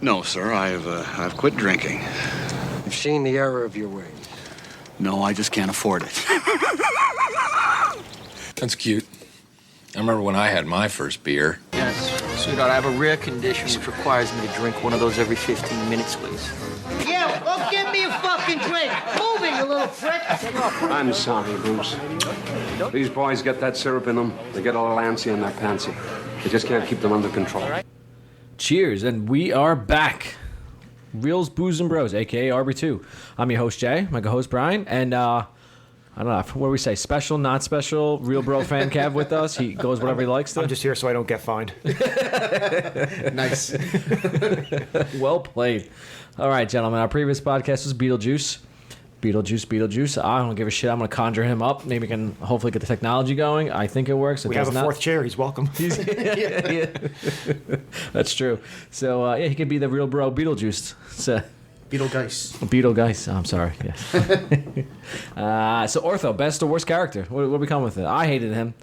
No, sir. I've quit drinking. You've seen the error of your ways. No, I just can't afford it. That's cute. I remember when I had my first beer. Yes, sweetheart, I have a rare condition which requires me to drink one of those every 15 minutes, please. Yeah, well, give me a fucking drink. Move it, you little prick. I'm sorry, Bruce. These boys get that syrup in them. They get a little antsy and they're pantsy. They just can't keep them under control. Cheers, and we are back. Reels, Booze, and Bros, a.k.a. RB2. I'm your host, Jay, my co-host, Brian, and I don't know, what do we say, special, not special, Real Bro Fan Cav with us. He goes whatever he likes to. I'm just here so I don't get fined. Nice. Well played. All right, gentlemen, our previous podcast was Beetlejuice. I don't give a shit. I'm going to conjure him up. Maybe we can hopefully get the technology going. I think it works. We have a fourth chair. He's welcome. Yeah. That's true. So, yeah, he could be the real bro Beetlejuice. So, Beetlegeist. I'm sorry. Yes. So, Ortho, best or worst character? What we come with it? I hated him,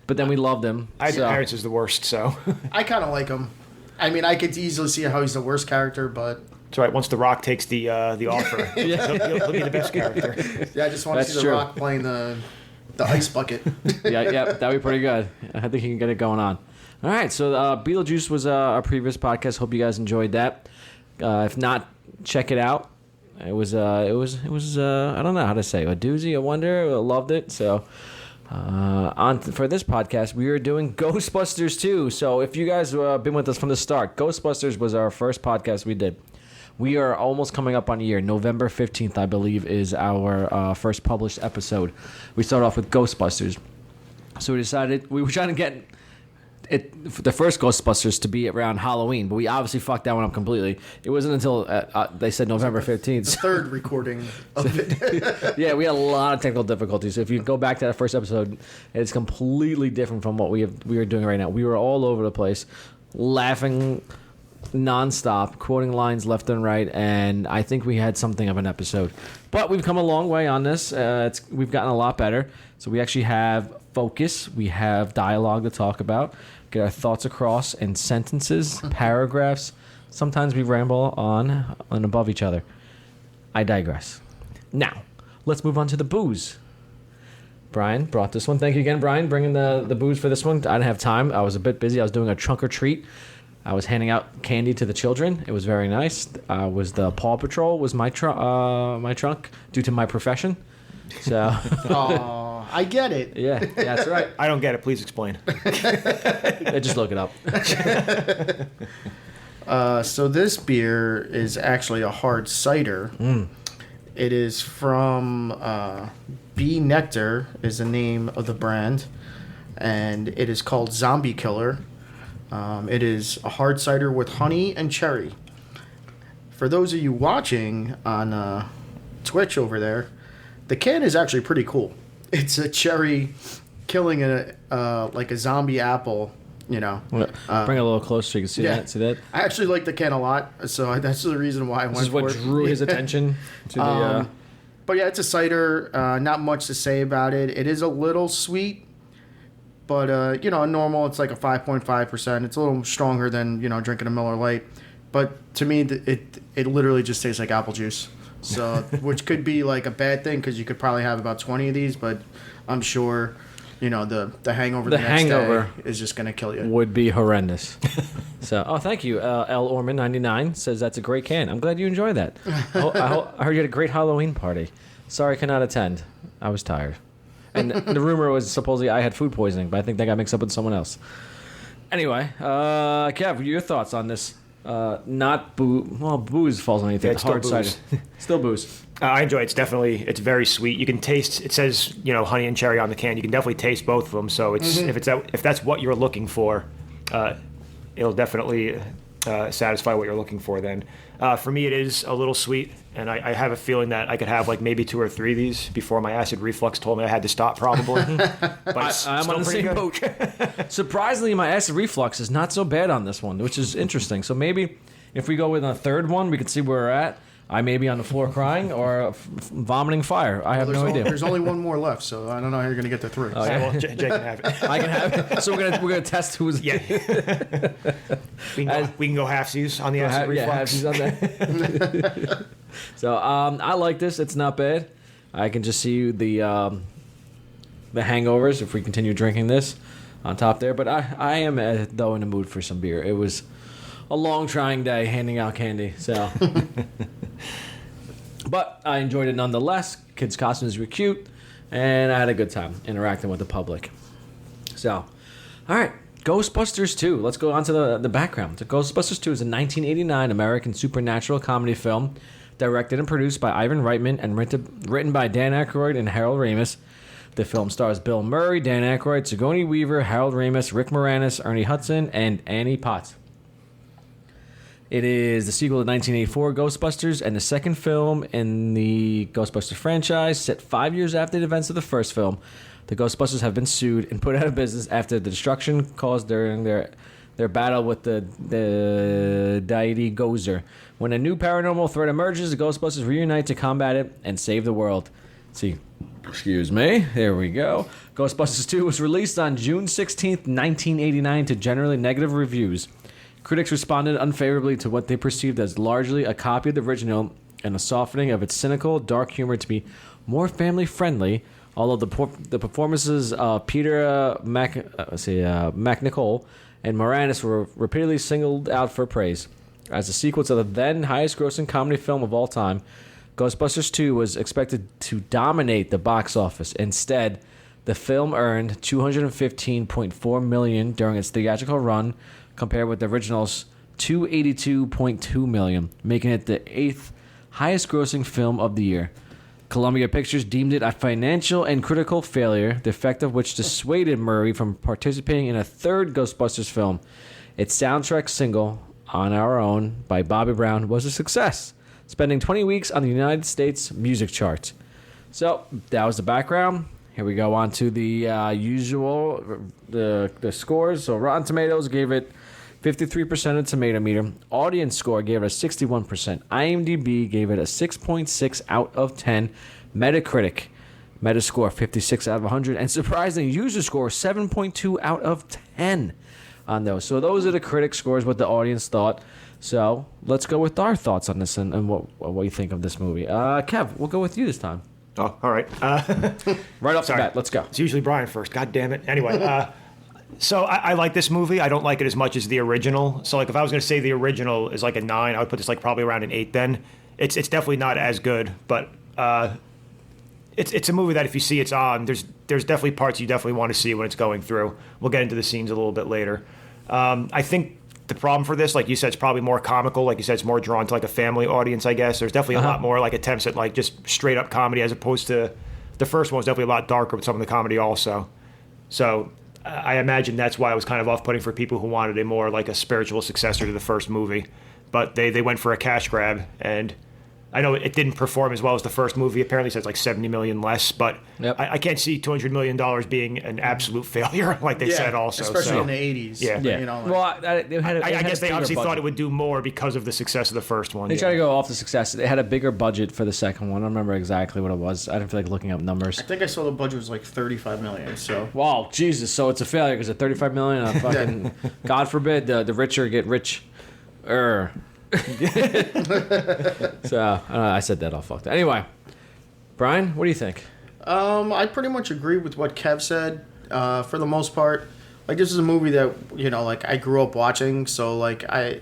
but then we loved him. Terrence is the worst, so. I kind of like him. I mean, I could easily see how he's the worst character, but... That's right. Once The Rock takes the offer, he'll be the best character. Yeah, I just want to see The Rock playing the ice bucket. Yeah, that'd be pretty good. I think he can get it going on. All right, so Beetlejuice was our previous podcast. Hope you guys enjoyed that. If not, check it out. It was I don't know how to say, a doozy, a wonder. I loved it. So for this podcast, we are doing Ghostbusters 2. So if you guys have been with us from the start, Ghostbusters was our first podcast we did. We are almost coming up on a year. November 15th, I believe, is our first published episode. We started off with Ghostbusters. So we decided, we were trying to get the first Ghostbusters to be around Halloween, but we obviously fucked that one up completely. It wasn't until they said November 15th. The third recording of it. Yeah, we had a lot of technical difficulties. So if you go back to that first episode, it's completely different from what we are doing right now. We were all over the place, laughing non-stop, quoting lines left and right, and I think we had something of an episode. But we've come a long way on this. We've gotten a lot better. So we actually have focus. We have dialogue to talk about. Get our thoughts across in sentences, paragraphs. Sometimes we ramble on and above each other. I digress. Now, let's move on to the booze. Brian brought this one. Thank you again, Brian, bringing the booze for this one. I didn't have time. I was a bit busy. I was doing a trunk or treat. I was handing out candy to the children. It was very nice. Was the Paw Patrol was my trunk due to my profession. So. Oh, I get it. Yeah, that's right. I don't get it. Please explain. Just look it up. So this beer is actually a hard cider. It is from Bee Nectar is the name of the brand, and it is called Zombie Killer. It is a hard cider with honey and cherry. For those of you watching on Twitch over there, the can is actually pretty cool. It's a cherry killing like a zombie apple, you know. Bring it a little closer so you can see that. See that? I actually like the can a lot, so that's the reason why I went for it. This is what drew his attention to the... But yeah, it's a cider. Not much to say about it. It is a little sweet. But, normal, it's like a 5.5%. It's a little stronger than, drinking a Miller Lite. But to me, it literally just tastes like apple juice. So, which could be like a bad thing because you could probably have about 20 of these. But I'm sure, the hangover the next day is just going to kill you. Would be horrendous. So, thank you. L. Orman 99 says that's a great can. I'm glad you enjoyed that. I heard you had a great Halloween party. Sorry I could not attend. I was tired. And the rumor was supposedly I had food poisoning, but I think that got mixed up with someone else. Anyway, Kev, your thoughts on this? Not booze. Well, booze falls on anything. Yeah, it's hard still booze. cider. Still booze. I enjoy it. It's very sweet. You can taste. It says honey and cherry on the can. You can definitely taste both of them. So it's if that's what you're looking for, it'll definitely satisfy what you're looking for. Then for me, it is a little sweet. And I have a feeling that I could have like maybe 2 or 3 of these before my acid reflux told me I had to stop probably. But I'm on the same boat. Surprisingly, my acid reflux is not so bad on this one, which is interesting. So maybe if we go with a third one, we can see where we're at. I may be on the floor crying or vomiting fire. I have no idea. There's only one more left, so I don't know how you're gonna get to 3. All right, well, Jake can have it. I can have it. So we're gonna test who's Yeah. we can go halfsies on the acid reflux. on that. So I like this. It's not bad. I can just see the hangovers if we continue drinking this on top there. But I am though in the mood for some beer. It was a long trying day handing out candy. So, but I enjoyed it nonetheless. Kids' costumes were cute, and I had a good time interacting with the public. So, all right. Ghostbusters 2. Let's go on to the background. So Ghostbusters 2 is a 1989 American supernatural comedy film directed and produced by Ivan Reitman and written by Dan Aykroyd and Harold Ramis. The film stars Bill Murray, Dan Aykroyd, Sigourney Weaver, Harold Ramis, Rick Moranis, Ernie Hudson, and Annie Potts. It is the sequel to 1984 Ghostbusters and the second film in the Ghostbusters franchise, set 5 years after the events of the first film. The Ghostbusters have been sued and put out of business after the destruction caused during their battle with the deity Gozer. When a new paranormal threat emerges, the Ghostbusters reunite to combat it and save the world. See, excuse me. There we go. Ghostbusters 2 was released on June 16th, 1989 to generally negative reviews. Critics responded unfavorably to what they perceived as largely a copy of the original and a softening of its cynical, dark humor to be more family-friendly, although the performances of Peter McNichol and Moranis were repeatedly singled out for praise. As a sequel to the then highest-grossing comedy film of all time, Ghostbusters 2 was expected to dominate the box office. Instead, the film earned $215.4 million during its theatrical run, compared with the original's $282.2 million, making it the 8th highest-grossing film of the year. Columbia Pictures deemed it a financial and critical failure, the effect of which dissuaded Murray from participating in a third Ghostbusters film. Its soundtrack single, On Our Own, by Bobby Brown, was a success, spending 20 weeks on the United States music charts. So, that was the background. Here we go on to the usual, the scores. So, Rotten Tomatoes gave it 53% of tomato meter. Audience score gave it a 61%. IMDb gave it a 6.6 out of 10. Metacritic, Metascore 56 out of 100. And surprisingly, user score 7.2 out of 10 on those. So those are the critic scores, what the audience thought. So let's go with our thoughts on this and what you think of this movie. Kev, we'll go with you this time. Oh, all right. Right off the bat, let's go. It's usually Brian first. God damn it. Anyway, so I like this movie. I don't like it as much as the original. So like if I was going to say the original is like a 9, I would put this like probably around an 8 then. It's definitely not as good, but it's a movie that if you see it's on, there's definitely parts you definitely want to see when it's going through. We'll get into the scenes a little bit later. I think the problem for this, like you said, it's probably more comical. Like you said, it's more drawn to like a family audience, I guess. There's definitely a lot more like attempts at like just straight up comedy as opposed to the first one was definitely a lot darker with some of the comedy also. So I imagine that's why it was kind of off-putting for people who wanted a more like a spiritual successor to the first movie. But they went for a cash grab, and I know it didn't perform as well as the first movie. Apparently, it says like $70 million less, but I can't see $200 million being an absolute failure, like they said also. Especially in the 80s. Yeah. You know, like, Well, I guess they obviously thought it would do more because of the success of the first one. They tried to go off the success. They had a bigger budget for the second one. I don't remember exactly what it was. I didn't feel like looking up numbers. I think I saw the budget was like $35 million. So Wow, Jesus! So it's a failure because at $35 million, fucking God forbid the richer get rich. So I said that all fucked. Anyway, Brian, what do you think? I pretty much agree with what Kev said. For the most part, like this is a movie that like I grew up watching, so like so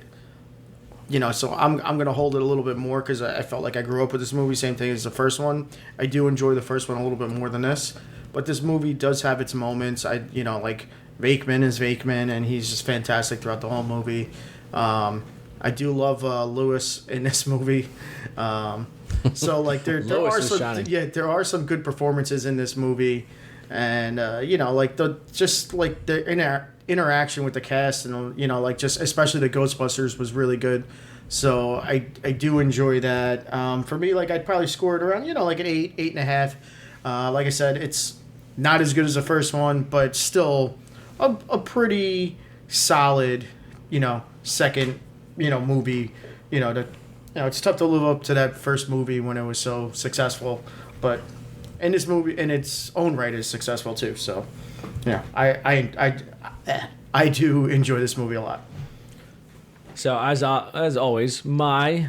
I'm gonna hold it a little bit more because I felt like I grew up with this movie. Same thing as the first one. I do enjoy the first one a little bit more than this, but this movie does have its moments. Like Vakeman is Vakeman, and he's just fantastic throughout the whole movie. I do love Lewis in this movie. So like there are some good performances in this movie, and like the interaction with the cast and like just especially the Ghostbusters was really good. So I do enjoy that. For me, like I'd probably score it around like an 8.5. Like I said, it's not as good as the first one, but still a pretty solid second movie to it's tough to live up to that first movie when it was so successful, but in this movie, in its own right, is successful too. So, yeah, I do enjoy this movie a lot. So as always, my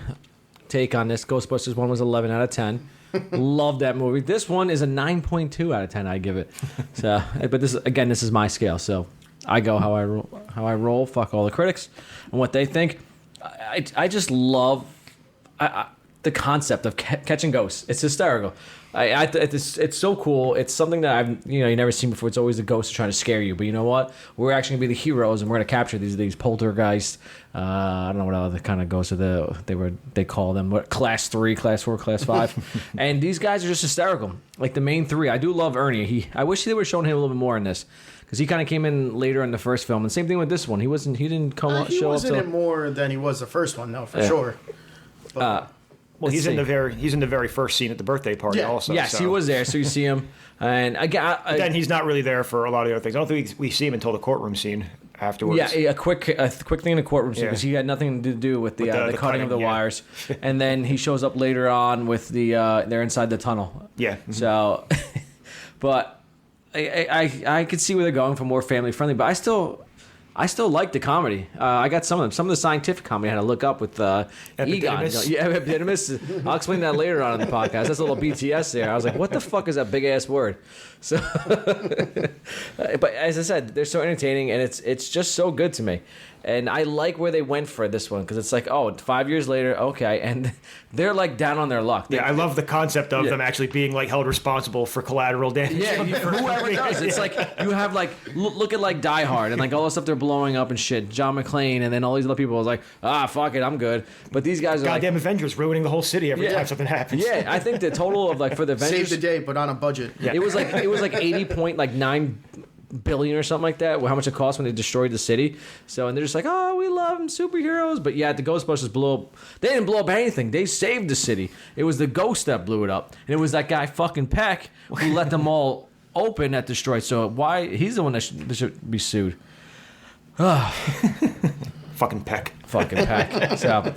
take on this Ghostbusters 1 was 11 out of 10. Love that movie. This one is a 9.2 out of 10. I give it. So, but this is my scale. So I go how I roll. Fuck all the critics and what they think. I just love the concept of catching ghosts. It's hysterical. It's so cool. It's something that you never seen before. It's always a ghost trying to scare you. But you know what? We're actually gonna be the heroes, and we're gonna capture these poltergeists. I don't know what other kind of ghosts they call them. What, class 3, class 4, class 5, and these guys are just hysterical. Like the main three. I do love Ernie. I wish they were showing him a little bit more in this. Because he kind of came in later in the first film, and same thing with this one. He didn't show up. He wasn't in more than he was the first one, though, for sure. But, well, he's in the very first scene at the birthday party. Yeah. Also. Yes, so. He was there, so you see him, and again, he's not really there for a lot of the other things. I don't think we see him until the courtroom scene afterwards. Yeah, a quick thing in the courtroom scene because he had nothing to do with the cutting of the wires, and then he shows up later on with they're inside the tunnel. Yeah. So, but I could see where they're going for more family friendly, but I still like the comedy. I got some of the scientific comedy I had to look up with Egon. Yeah, epididymis. I'll explain that later on in the podcast. That's a little BTS there. I was like, what the fuck is that big ass word? So, but as I said, they're so entertaining, and it's just so good to me. And I like where they went for this one because it's like, 5 years later, okay, and they're like down on their luck. I love the concept of them actually being like held responsible for collateral damage. Yeah, whoever does. It's like you have like look at like Die Hard and like all the stuff they're blowing up and shit. John McClane and then all these other people was like, fuck it, I'm good. But these guys are goddamn Avengers ruining the whole city every time something happens. Yeah, I think the total of like for the Avengers save the day, but on a budget. Yeah. It was like 80.9 billion or something like that. How much it cost when they destroyed the city. So and they're just like, we love them, superheroes. But yeah, the Ghostbusters blew up. They didn't blow up anything. They saved the city. It was the ghost that blew it up, and it was that guy fucking Peck who let them all open that destroyed. So why he's the one that should be sued. Fucking Peck. So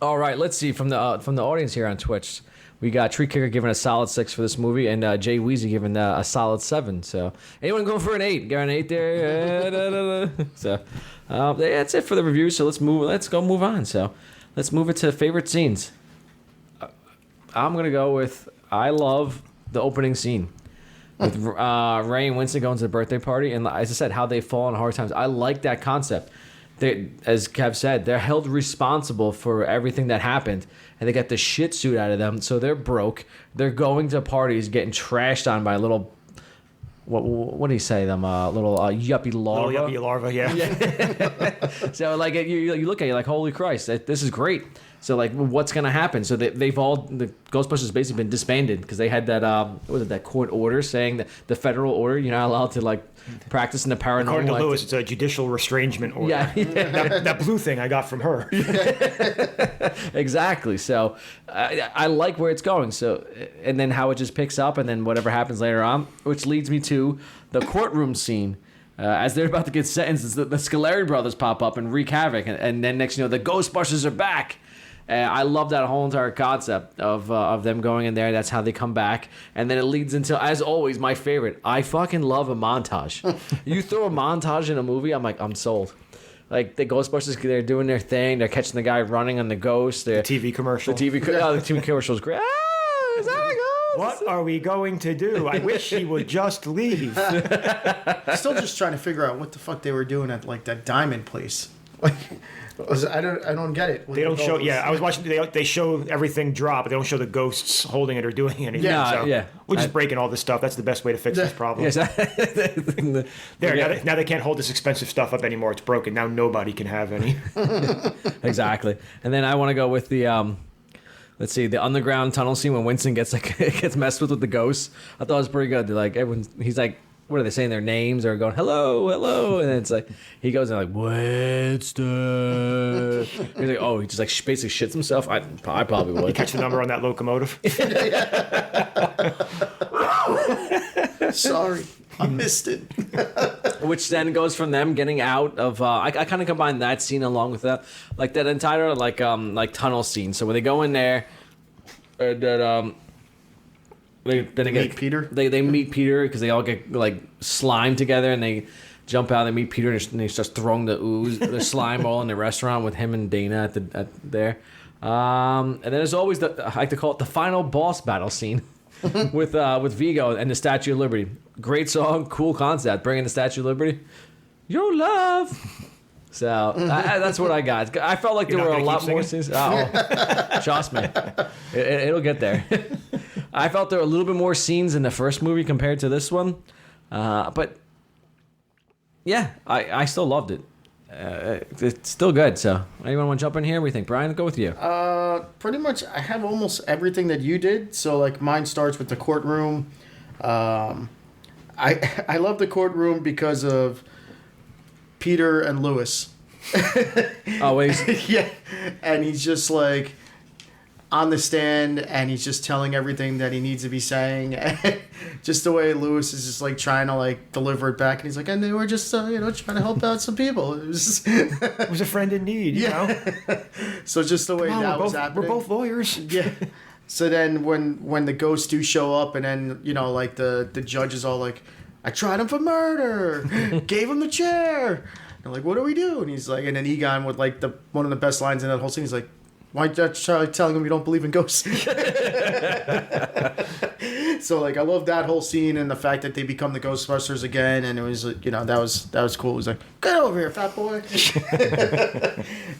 all right, let's see from the audience here on Twitch. We got Tree Kicker giving a solid 6 for this movie, and Jay Weezy giving a solid 7. So, anyone going for an 8? Got an 8 there? So, that's it for the review. So let's go move on. So, let's move it to favorite scenes. I'm gonna go with I love the opening scene with Ray and Winston going to the birthday party, and as I said, how they fall on hard times. I like that concept. They, as Kev said, they're held responsible for everything that happened, and they got the shit suit out of them, so they're broke. They're going to parties, getting trashed on by little, what do you say them? Little yuppie larva. Little yuppie larva, yeah. So like you look at it, you're like, holy Christ, this is great. So like, what's gonna happen? So the Ghostbusters basically been disbanded because they had that that court order saying that the federal order, you're not allowed to like practice in the paranormal. According to Lewis, it's a judicial restrangement order. Yeah. That blue thing I got from her. Exactly. So I like where it's going. So and then how it just picks up, and then whatever happens later on, which leads me to the courtroom scene. As they're about to get sentenced, the Scoleri brothers pop up and wreak havoc, and then next the Ghostbusters are back. I love that whole entire concept of them going in there. That's how they come back. And then it leads into, as always, my favorite. I fucking love a montage. You throw a montage in a movie, I'm like, I'm sold. Like, the Ghostbusters, they're doing their thing. They're catching the guy running on the ghost. The TV commercial. The TV commercial is great. Is that a ghost? What are we going to do? I wish he would just leave. Still just trying to figure out what the fuck they were doing at, like, that diamond place. Like... I don't get it. They don't show. Yeah, I was watching. They show everything drop, but they don't show the ghosts holding it or doing anything. Yeah, We're just breaking all this stuff. That's the best way to fix this problem. Yes. Now they can't hold this expensive stuff up anymore. It's broken. Now nobody can have any. Exactly. And then I want to go with the let's see, the underground tunnel scene when Winston gets messed with the ghosts. I thought it was pretty good. They're like he's like, what are they saying? Their names or going hello, and it's like he goes and like Winston. He's like, he just like basically shits himself. I probably would. You catch the number on that locomotive. Sorry. I missed it. Which then goes from them getting out of. I kind of combine that scene along with that, like that entire like tunnel scene. So when they go in there, and then they Meet Peter? They meet Peter because they all get like slime together and they jump out. They meet Peter and they start throwing the slime all in the restaurant with him and Dana at there. And then there's always I like to call it the final boss battle scene with Vigo and the Statue of Liberty. Great song, cool concept. Bringing the Statue of Liberty, your love. So that's what I got. I felt like there were a lot more scenes. Trust me, it'll get there. I felt there were a little bit more scenes in the first movie compared to this one, but yeah, I still loved it. It's still good. So anyone want to jump in here? What do you think, Brian? Go with you. Pretty much, I have almost everything that you did. So like mine starts with the courtroom. I love the courtroom because of Peter and Lewis. Always. Yeah, and he's just like on the stand and he's just telling everything that he needs to be saying. Just the way Lewis is just like trying to like deliver it back, and he's like, and they were just trying to help out some people. It was It was a friend in need, you know? So just the way that was happening. We're both lawyers. Yeah. So then when the ghosts do show up, and then like the judge is all like, I tried him for murder, gave him the chair. And like, what do we do? And he's like, and then Egon with like one of the best lines in that whole scene. He's like, why try telling him you don't believe in ghosts? So like, I love that whole scene and the fact that they become the Ghostbusters again, and it was that was cool. It was like, get over here, fat boy.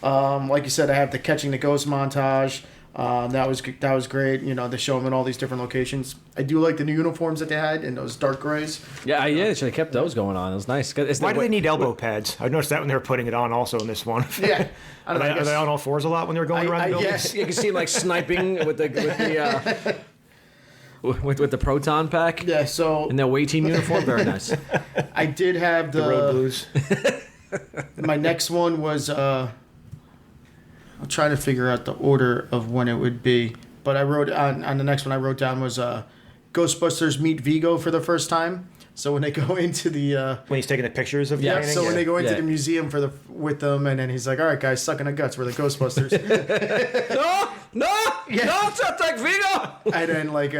Like you said, I have the catching the ghost montage. That was great. They show them in all these different locations. I do like the new uniforms that they had in those dark grays. Yeah, they should have kept those going on. It was nice. Why do they need elbow pads? I noticed that when they were putting it on also in this one. Yeah. Are they on all fours a lot when they were going around the building? Yes. You can see like sniping with the with the proton pack. Yeah, so in their away team uniform, very nice. I did have The road blues. My next one was I'll try to figure out the order of when it would be, but I wrote on the next one I wrote down was Ghostbusters meet Vigo for the first time. So when they go into the when he's taking the pictures of the painting, when they go into the museum with them, and then he's like, all right guys, suck in the guts, we're the Ghostbusters. no, take Vigo. And then like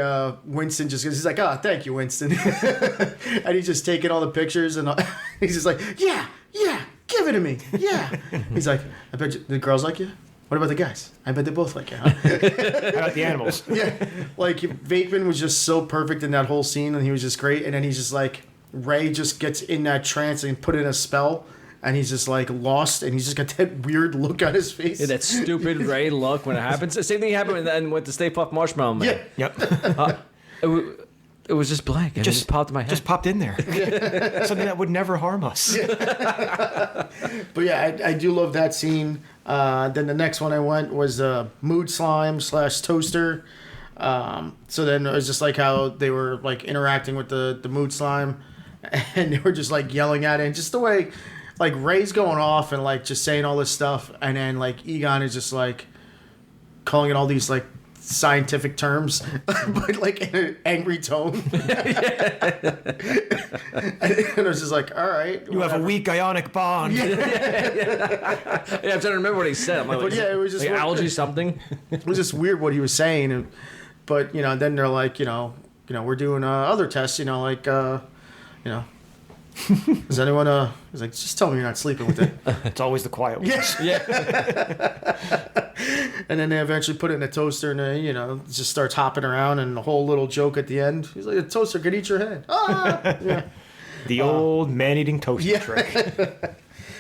Winston he's like, oh, thank you, Winston. And he's just taking all the pictures, and he's just like, yeah, give it to me, yeah. He's like, I bet you, the girls like you. What about the guys? I bet they both like you, huh? How about the animals? Yeah. Like, Vakeman was just so perfect in that whole scene, and he was just great. And then he's just like, Ray just gets in that trance and put in a spell, and he's just like lost, and he's just got that weird look on his face. Yeah, that stupid Ray look when it happens. The same thing happened with the Stay Puft Marshmallow Man. Yeah. Yep. It was just blank. It just popped in my head. Just popped in there. Something that would never harm us. But yeah, I do love that scene. Then the next one I went was Mood Slime / Toaster. So then it was just like how they were like interacting with the Mood Slime, and they were just like yelling at it, and just the way like Ray's going off and like just saying all this stuff, and then like Egon is just like calling it all these like scientific terms, but like in an angry tone. And I was just like, all right, you have a weak ionic bond. Yeah, I'm trying to remember what he said. I'm like, it was just like algae something. It was just weird what he was saying, but then they're like, we're doing other tests, does anyone he's like, just tell me you're not sleeping with it. It's always the quiet ones. Yeah. And then they eventually put it in a toaster, and it just starts hopping around, and the whole little joke at the end. He's like, a toaster could eat your head. Ah! Yeah. The old man-eating toaster trick.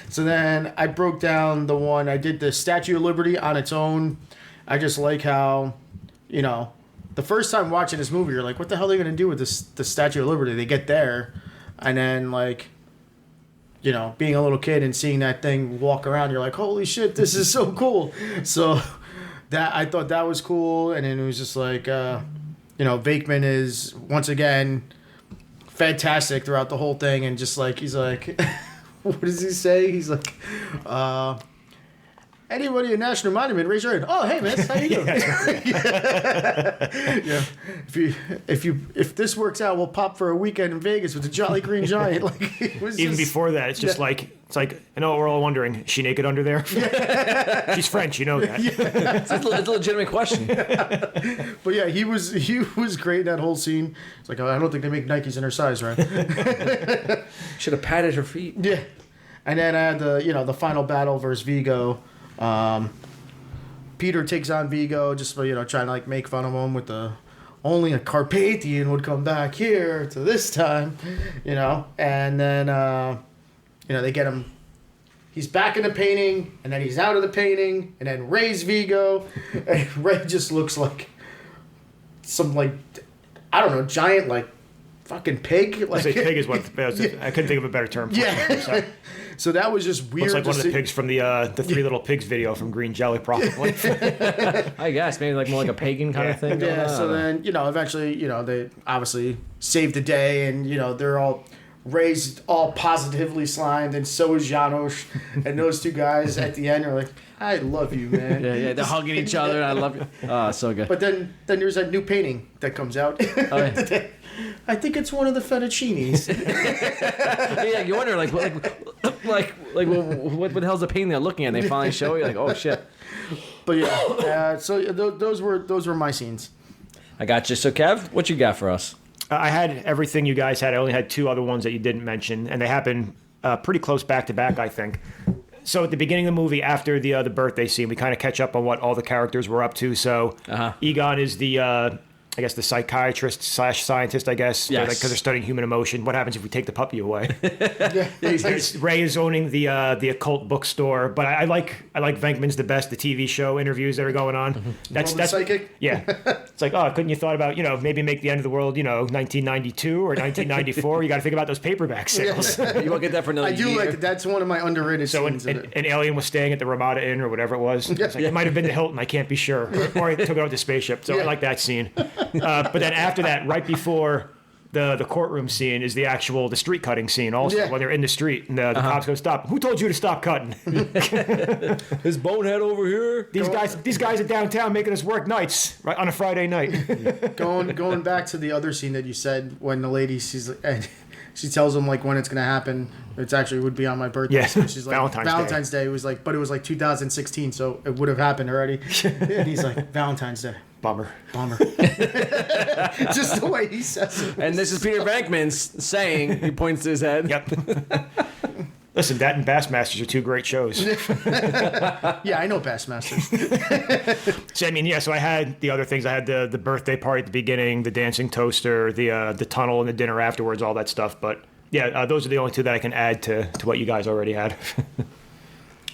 So then I broke down the one. I did the Statue of Liberty on its own. I just like how, the first time watching this movie, you're like, what the hell are they going to do with the Statue of Liberty? They get there, and then, like, being a little kid and seeing that thing walk around, you're like, holy shit, this is so cool. So that I thought that was cool. And then it was just like, Vakeman is, once again, fantastic throughout the whole thing. And just like, he's like, what does he say? He's like, Anybody in National Monument, raise your hand. Oh, hey, miss, how you doing? Yeah. If this works out, we'll pop for a weekend in Vegas with the Jolly Green Giant. Like it was Even just, before that, it's like I know we're all wondering, is she naked under there? She's French, you know that. It's a legitimate question. But yeah, he was great in that whole scene. It's like, I don't think they make Nikes in her size, right? Should have patted her feet. Yeah. And then I had the final battle versus Vigo. Peter takes on Vigo just for, trying to like make fun of him with the only a Carpathian would come back here to this time, and then they get him. He's back in the painting, and then he's out of the painting, and then Ray's Vigo, and Ray just looks like some giant fucking pig. I say pig is what I couldn't think of a better term. Yeah. So that was just weird. Looks like one of the pigs from the Three Little Pigs video from Green Jelly, probably. I guess maybe more like a pagan kind of thing. Yeah. So then eventually they obviously save the day, and they're all raised all positively slimed, and so is Janos, and those two guys at the end are like, I love you, man. Yeah, they're hugging each other, and I love you. Oh, so good. But then there's that new painting that comes out. Oh, yeah. I think it's one of the fettuccinis. Yeah, you wonder what the hell's the painting they're looking at? And they finally show you, like, oh shit. But yeah, so those were my scenes. I got you. So Kev, what you got for us? I had everything you guys had. I only had two other ones that you didn't mention, and they happen pretty close back to back, I think. So at the beginning of the movie, after the birthday scene, we kind of catch up on what all the characters were up to. So Egon is the the psychiatrist / scientist, I guess. Yes. Because they're studying human emotion. What happens if we take the puppy away? Yeah. Ray is owning the occult bookstore, but I like Venkman's the best. The TV show interviews that are going on. That's psychic. Yeah, it's like, couldn't you thought about maybe make the end of the world 1992 or 1994? You got to think about those paperback sales. You won't get that for another I do year. like that. That's one of my underrated So scenes. an alien was staying at the Ramada Inn or whatever it was. It's like, it might have been the Hilton. I can't be sure. Or he took it out the spaceship. So I like that scene. But then after that, right before the courtroom scene, is the street cutting scene also, when they're in the street and the cops go, stop. Who told you to stop cutting? This bonehead over here. These guys are downtown making us work nights right on a Friday night. Going back to the other scene that you said when the lady she tells him when it's gonna happen. It's actually would be on my birthday. Yeah, So she's like Valentine's Day. It was but it was 2016, so it would have happened already. And he's like, Valentine's Day. Bummer. Just the way he says it. And this is Peter Venkman saying, he points to his head. Yep. Listen, that and Bassmasters are two great shows. Yeah, I know Bassmasters. So so I had the other things. I had the birthday party at the beginning, the dancing toaster, the tunnel, and the dinner afterwards, all that stuff. But yeah, those are the only two that I can add to what you guys already had.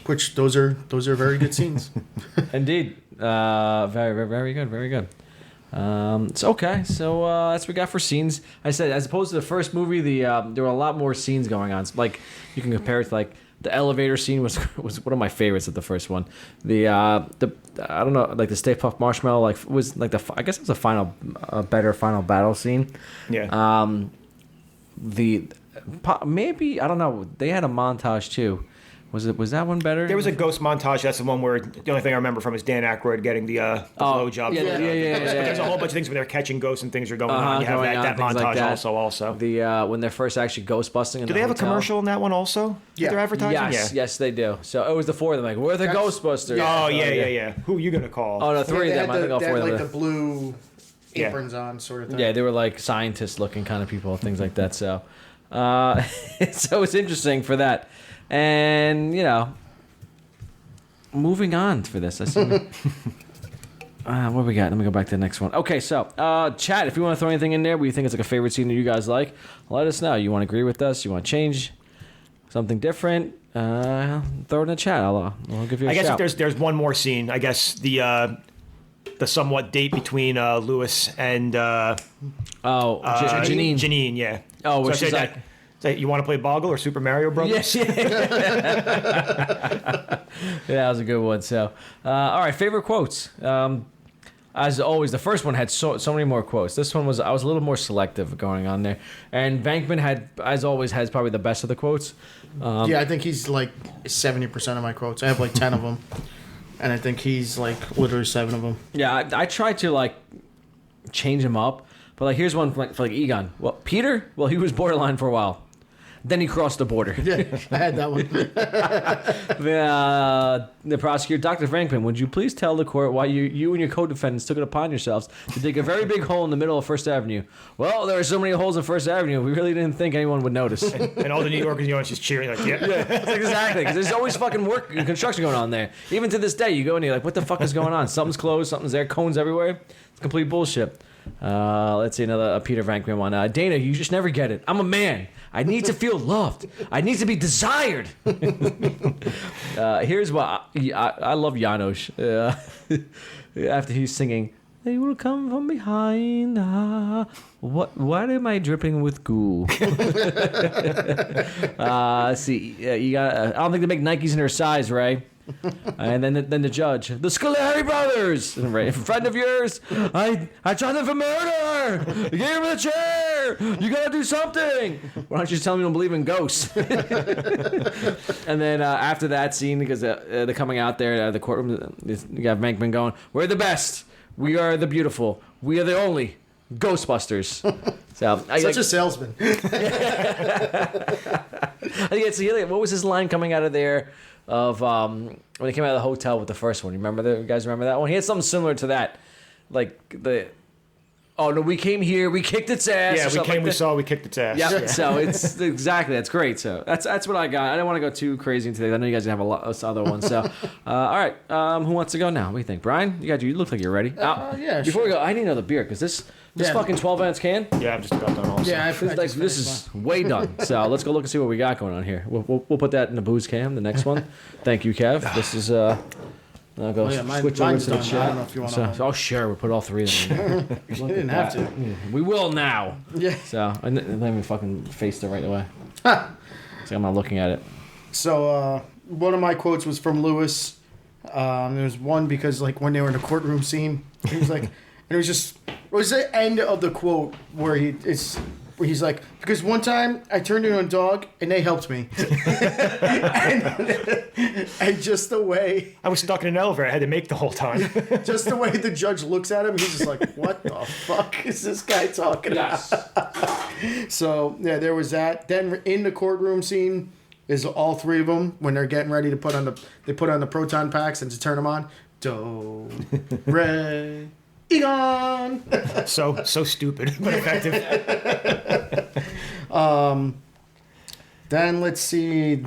Which those are very good scenes. Indeed. Very, very, very good. Very good. It's okay. So that's what we got for scenes. I said, as opposed to the first movie, there were a lot more scenes going on. Like you can compare it to the elevator scene was one of my favorites of the first one. The I don't know, the Stay Puft Marshmallow was I guess it was a better final battle scene. Yeah. Maybe I don't know. They had a montage too. Was that one better? There was a ghost montage. That's the one where the only thing I remember from is Dan Aykroyd getting the blowjob. Yeah. But there's a whole bunch of things where they're catching ghosts and things are going on. You have that montage like that. also. The when they're first actually ghostbusting. Do they have a commercial in that one also? Yeah. They're advertising. Yes, they do. So it was the four of them. We're the Ghostbusters. Oh yeah. Who are you gonna call? Oh no, three of them. I think all four of them. The blue aprons on, sort of thing. Yeah, they were scientist looking kind of people, things like that. So, so it's interesting for that, and moving on for this. I see. What we got? Let me go back to the next one. Okay, so chat. If you want to throw anything in there, where you think it's a favorite scene that you guys like, let us know. You want to agree with us? You want to change something different? Throw it in the chat. I'll give you a shout. I guess if there's one more scene. I guess the somewhat date between Lewis and Janine. Janine, yeah. Oh, which is you want to play Boggle or Super Mario Brothers? Yeah, that was a good one. So, all right, favorite quotes. As always, the first one had so many more quotes. This one I was a little more selective going on there. And Venkman has probably the best of the quotes. I think he's 70% of my quotes. I have 10 of them. and I think he's like literally 7 of them. Yeah, I tried to like change him up, but like here's one for like Egon. Well, Peter, well he was borderline for a while. Then he crossed the border. Yeah, I had that one. The prosecutor, Dr. Frankman, would you please tell the court why you and your co-defendants took it upon yourselves to dig a very big hole in the middle of First Avenue? Well, there are so many holes in First Avenue, we really didn't think anyone would notice. And all the New Yorkers, just cheering like, yeah. Exactly, because there's always fucking work and construction going on there. Even to this day, you go and you're like, what the fuck is going on? Something's closed, something's there, cones everywhere. It's complete bullshit. Let's see another Peter Venkman one. Dana, you just never get it. I'm a man. I need to feel loved. I need to be desired. Here's what I love Janos. After he's singing, they will come from behind. Why am I dripping with goo? See, you got. I don't think they make Nikes in her size, Ray. And then the judge, the Scolari brothers, right, friend of yours. I tried them for murder. You gave him the chair. You gotta do something. Why don't you just tell me you don't believe in ghosts? And then after that scene, because they're coming out there, the courtroom, you got Venkman going, "We're the best. We are the beautiful. We are the only Ghostbusters." So, Such a salesman. What was his line coming out of there? Of when he came out of the hotel with the first one, you guys remember that one? He had something similar to that, like oh no, we came here, we kicked its ass. Yeah, we came, we saw, we kicked its ass. Yeah, so it's exactly, that's great. So that's what I got. I don't want to go too crazy into things. I know you guys have a lot of other ones. So all right, who wants to go now? What do you think, Brian? You look like you're ready. Yeah. Before we go, I need another beer because this fucking 12-ounce can. Yeah, I'm just about done also. Yeah, This is way done. So let's go look and see what we got going on here. We'll put that in the booze cam, the next one. Thank you, Kev. This is I'll go switch over to the chat. I don't know if you want to. Oh sure, we'll put all 3 of them in there. You didn't have to. We will now. Yeah. So and let me fucking face it right away. So I'm not looking at it. So one of my quotes was from Lewis. There was one because like when they were in the courtroom scene, he was like, and it was the end of the quote where he's like, because one time I turned into a dog and they helped me. and just the way I was stuck in an elevator. I had to make the whole time. just the way the judge looks at him, he's just like, what the fuck is this guy talking about? So yeah, there was that. Then in the courtroom scene is all 3 of them when they're getting ready to put on the proton packs and to turn them on. Do, re, Egon. So stupid, but effective. Then let's see.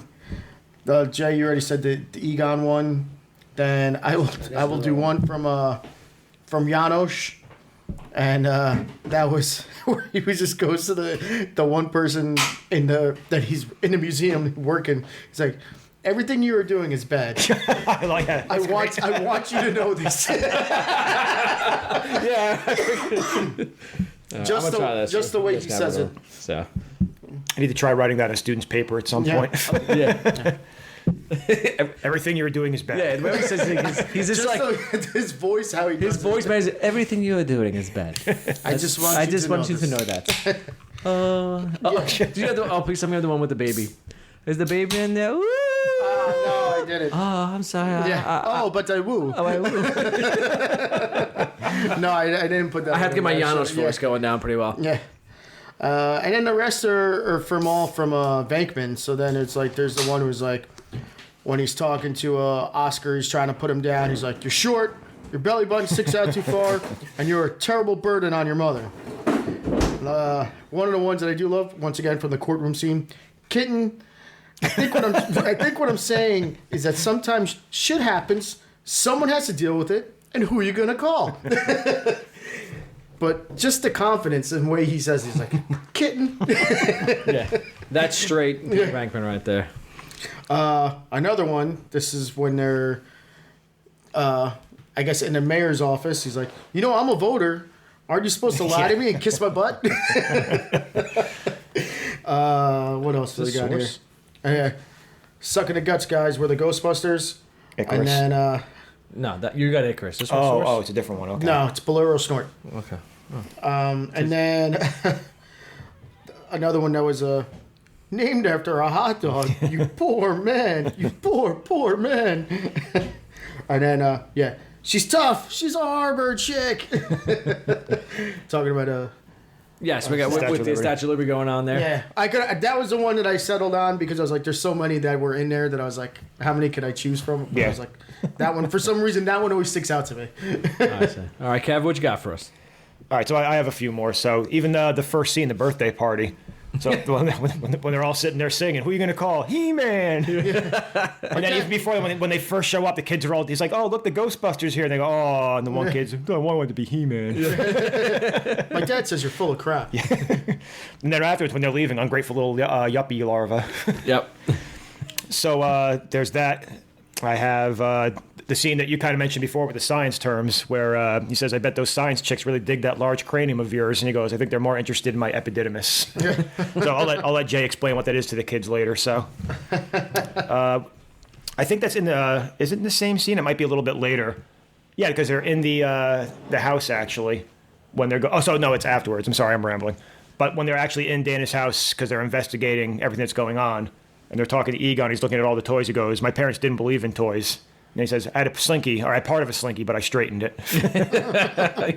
Jay, you already said the Egon one. Then I will do one from Janos, and that was where he just goes to the one person that he's in the museum working. He's like, everything you are doing is bad. I like that. I want you to know this. Yeah. Just the way he says it. So I need to try writing that in a student's paper at some point. yeah. Everything you're doing is bad. Yeah, the way he says it, he's just like his voice, how he does his voice, man. Everything you are doing is bad. I just want you to know that. Do you have please tell me the one with the baby. Is the baby in there? Woo! No, I didn't. Oh, I'm sorry. Yeah. But I woo. Oh, I woo. No, I didn't put that. I have to get my Janos voice going down pretty well. Yeah. And then the rest are from Venkman. So then it's like there's the one who's like, when he's talking to Oscar, he's trying to put him down. He's like, "You're short, your belly button sticks out too far, and you're a terrible burden on your mother." One of the ones that I do love, once again from the courtroom scene, Kitten. I think what I'm saying is that sometimes shit happens. Someone has to deal with it, and who are you gonna call? But just the confidence and the way he says, he's like, "Kitten." Yeah, that's straight Peter Venkman right there. Another one. This is when they're, I guess, in the mayor's office. He's like, I'm a voter. Aren't you supposed to lie to me and kiss my butt? What else do we got here? Sucking the guts, guys. We're the Ghostbusters. Icarus. And then No, you got Icarus. This one's Oh, it's a different one. Okay. no, it's Bolero Snort. Okay. And then another one that was named after a hot dog. You poor man. You poor man. And then, yeah, she's tough. She's a harbor chick. Talking about Yes, we got with the Statue of Liberty going on there. Yeah, I could. That was the one that I settled on because I was like, there's so many that were in there that I was like, how many could I choose from? But I was like, that one, for some reason, that one always sticks out to me. I see. All right, Kev, what you got for us? All right, so I have a few more. So even the first scene, the birthday party. So when they're all sitting there singing, who are you going to call? He-Man. And then even before, when they first show up, the kids are all, he's like, oh, look, the Ghostbusters here. And they go, oh, and the one kid's, I want it to be He-Man. My dad says you're full of crap. And then afterwards, when they're leaving, ungrateful little yuppie larva. Yep. So there's that. I have the scene that you kind of mentioned before with the science terms, where he says, I bet those science chicks really dig that large cranium of yours. And he goes, I think they're more interested in my epididymis. So I'll let Jay explain what that is to the kids later. So I think that's is it in the same scene? It might be a little bit later. Yeah, because they're in the house, actually, when they're it's afterwards. I'm sorry, I'm rambling. But when they're actually in Dana's house, because they're investigating everything that's going on, and they're talking to Egon, he's looking at all the toys. He goes, my parents didn't believe in toys. And he says, I had a slinky, or I had part of a slinky, but I straightened it.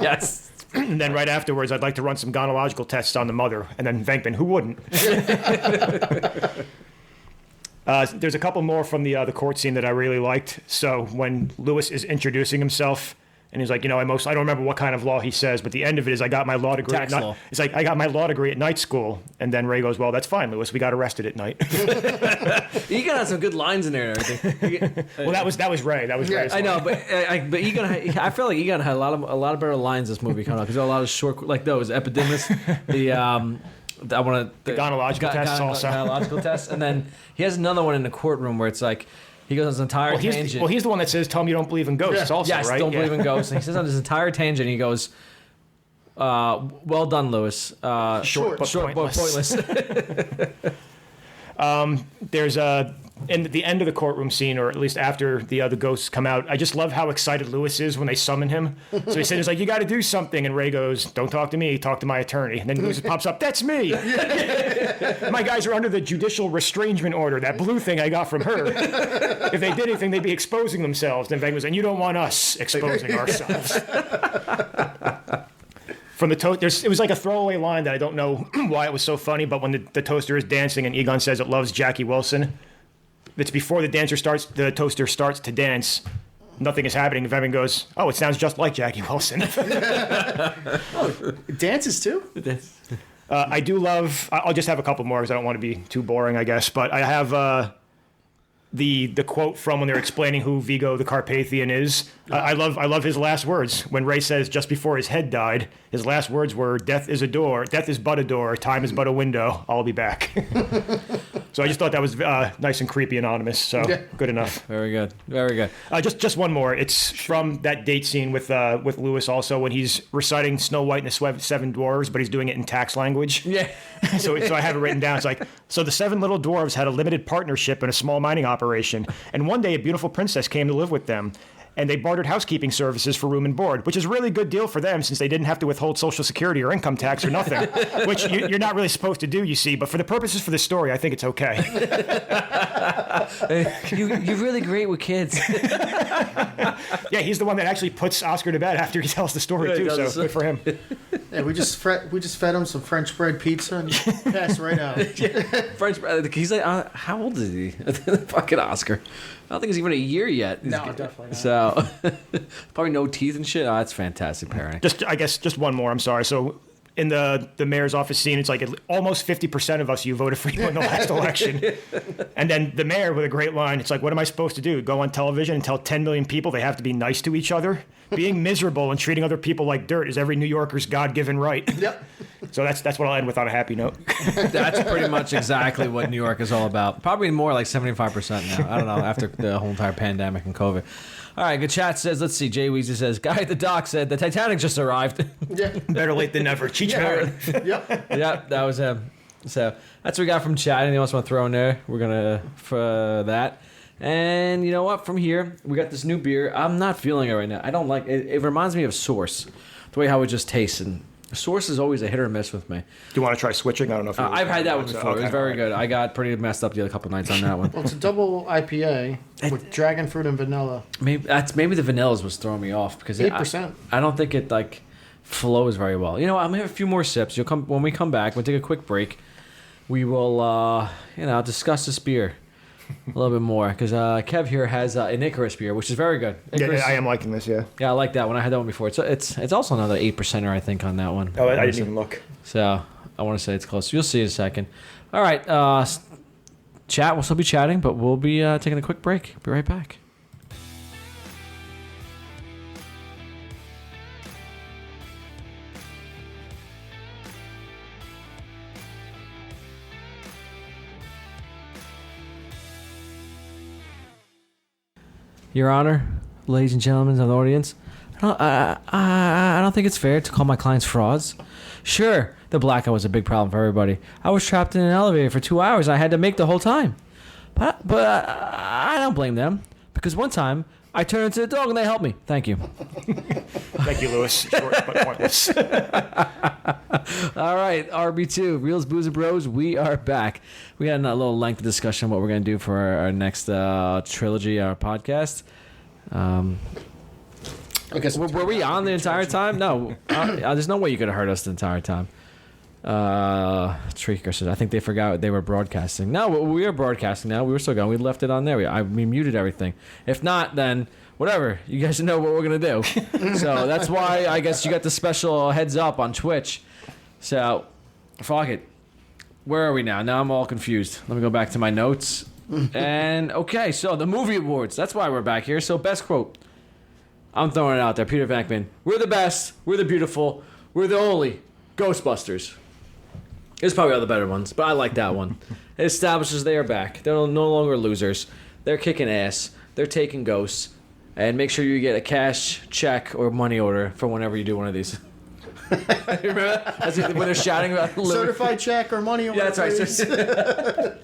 Yes. And then right afterwards, I'd like to run some gynecological tests on the mother. And then Venkman, who wouldn't? There's a couple more from the court scene that I really liked. So when Lewis is introducing himself, and he's like, I don't remember what kind of law he says, but the end of it is, I got my law degree. Tax law. It's like, I got my law degree at night school. And then Ray goes, well, that's fine, Lewis. We got arrested at night. Egon had some good lines in there and everything. Well, that was Ray. That was Ray's I know, line. but Egon, I feel like Egon had a lot of better lines this movie coming out because there were a lot of short, like those epididymis, the gynecological tests also. Gynecological tests, and then he has another one in the courtroom where it's like he goes on this entire tangent. He's the one that says, tell me you don't believe in ghosts also, yes, right? don't believe in ghosts. And he says on this entire tangent, he goes, well done, Lewis. Short but pointless. There's in the end of the courtroom scene, or at least after the ghosts come out, I just love how excited Lewis is when they summon him. So he said, he's like, you got to do something. And Ray goes, don't talk to me, talk to my attorney. And then Lewis pops up, that's me. My guys are under the judicial restraining order, that blue thing I got from her. If they did anything, they'd be exposing themselves. Then Vang was, and you don't want us exposing ourselves. From the it was like a throwaway line that I don't know why it was so funny, but when the toaster is dancing and Egon says it loves Jackie Wilson, it's before the toaster starts to dance. Nothing is happening. If Evan goes, oh, it sounds just like Jackie Wilson. Dances too? I do love, I'll just have a couple more because I don't want to be too boring, I guess, but I have the quote from when they're explaining who Vigo the Carpathian is. I love his last words. When Ray says just before his head died, his last words were, death is but a door, time is but a window, I'll be back. So I just thought that was nice and creepy anonymous, so good enough. Very good. Very good. Just one more. It's from that date scene with Lewis also, when he's reciting Snow White and the Seven Dwarves, but he's doing it in tax language. Yeah. So I have it written down. It's like, so the seven little dwarves had a limited partnership in a small mining operation, and one day a beautiful princess came to live with them. And they bartered housekeeping services for room and board, which is a really good deal for them since they didn't have to withhold Social Security or income tax or nothing, which you're not really supposed to do, you see. But for the purposes for the story, I think it's okay. You're really great with kids. Yeah, he's the one that actually puts Oscar to bed after he tells the story, too, so good for him. Yeah, we just fed him some French bread pizza and passed right out. French bread. He's like, how old is he? Fucking Oscar. I don't think he's even a year yet. No, definitely not. So, probably no teeth and shit. Oh, that's fantastic parenting. I guess just one more. I'm sorry. So, in the mayor's office scene, it's like almost 50% of us you voted for you in the last election. And then the mayor with a great line, it's like, what am I supposed to do? Go on television and tell 10 million people they have to be nice to each other? Being miserable and treating other people like dirt is every New Yorker's God-given right. Yep. So that's what I'll end with on a happy note. That's pretty much exactly what New York is all about. Probably more like 75% now. I don't know, after the whole entire pandemic and COVID. All right, good chat says, let's see, Jay Weezy says, guy at the dock said, the Titanic just arrived. Yeah. Better late than never. Cheech Marin. Yep. Yep, that was him. So that's what we got from chat. Anything else want to throw in there? We're going to, for that. And you know what? From here, we got this new beer. I'm not feeling it right now. I don't like it. It reminds me of Source, the way how it just tastes. And Source is always a hit or miss with me. Do you want to try switching? I don't know if I've had that one before. Okay, it was very all good. I got pretty messed up the other couple nights on that one. Well, it's a double IPA with dragon fruit and vanilla. Maybe the vanillas was throwing me off because 8%. I don't think it like flows very well. You know, I'm gonna have a few more sips. You'll come when we come back. We'll take a quick break. We will discuss this beer a little bit more because Kev here has an Icarus beer, which is very good. Icarus, Yeah, I am liking this. Yeah. Yeah, I like that one. I had that one before. It's also another 8%er, I think, on that one. Oh, I didn't even look. So I want to say it's close. You'll see in a second. All right, chat. We'll still be chatting, but we'll be taking a quick break. Be right back. Your Honor, ladies and gentlemen of the audience, I don't think it's fair to call my clients frauds. Sure, the blackout was a big problem for everybody. I was trapped in an elevator for 2 hours. I had to make the whole time. But I don't blame them because one time I turned into a dog and they helped me. Thank you. Thank you, Lewis. Short but pointless. All right, RB2, Reels, Booze, and Bros, we are back. We had a little lengthy discussion on what we're going to do for our next trilogy, our podcast. I guess Were we on the entire time? No. There's no way you could have heard us the entire time. Treaker said, I think they forgot they were broadcasting. No, we are broadcasting now. We were still going. We left it on there. We muted everything. If not, then whatever. You guys know what we're going to do. So that's why I guess you got the special heads up on Twitch. So, fuck it. Where are we now? Now I'm all confused. Let me go back to my notes. And, okay, so the movie awards. That's why we're back here. So, best quote. I'm throwing it out there. Peter Venkman. We're the best. We're the beautiful. We're the only Ghostbusters. There's probably other better ones, but I like that one. It establishes they are back. They're no longer losers. They're kicking ass. They're taking ghosts. And make sure you get a cash, check, or money order for whenever you do one of these. Remember that? When they're shouting about certified check or money order. Yeah, that's right.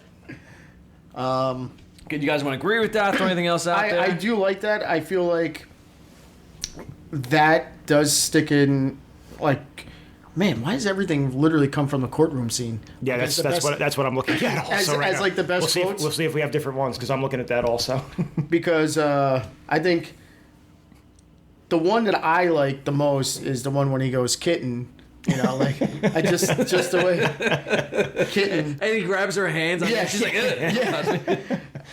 Good, you guys want to agree with that? Throw anything else out there? I do like that. I feel like that does stick in, man, why does everything literally come from the courtroom scene? Yeah, that's what I'm looking at also as like the best quotes. We'll see if we have different ones because I'm looking at that also. Because I think the one that I like the most is the one when he goes kitten. I just the way kitten. And he grabs her hands. She's like, yeah.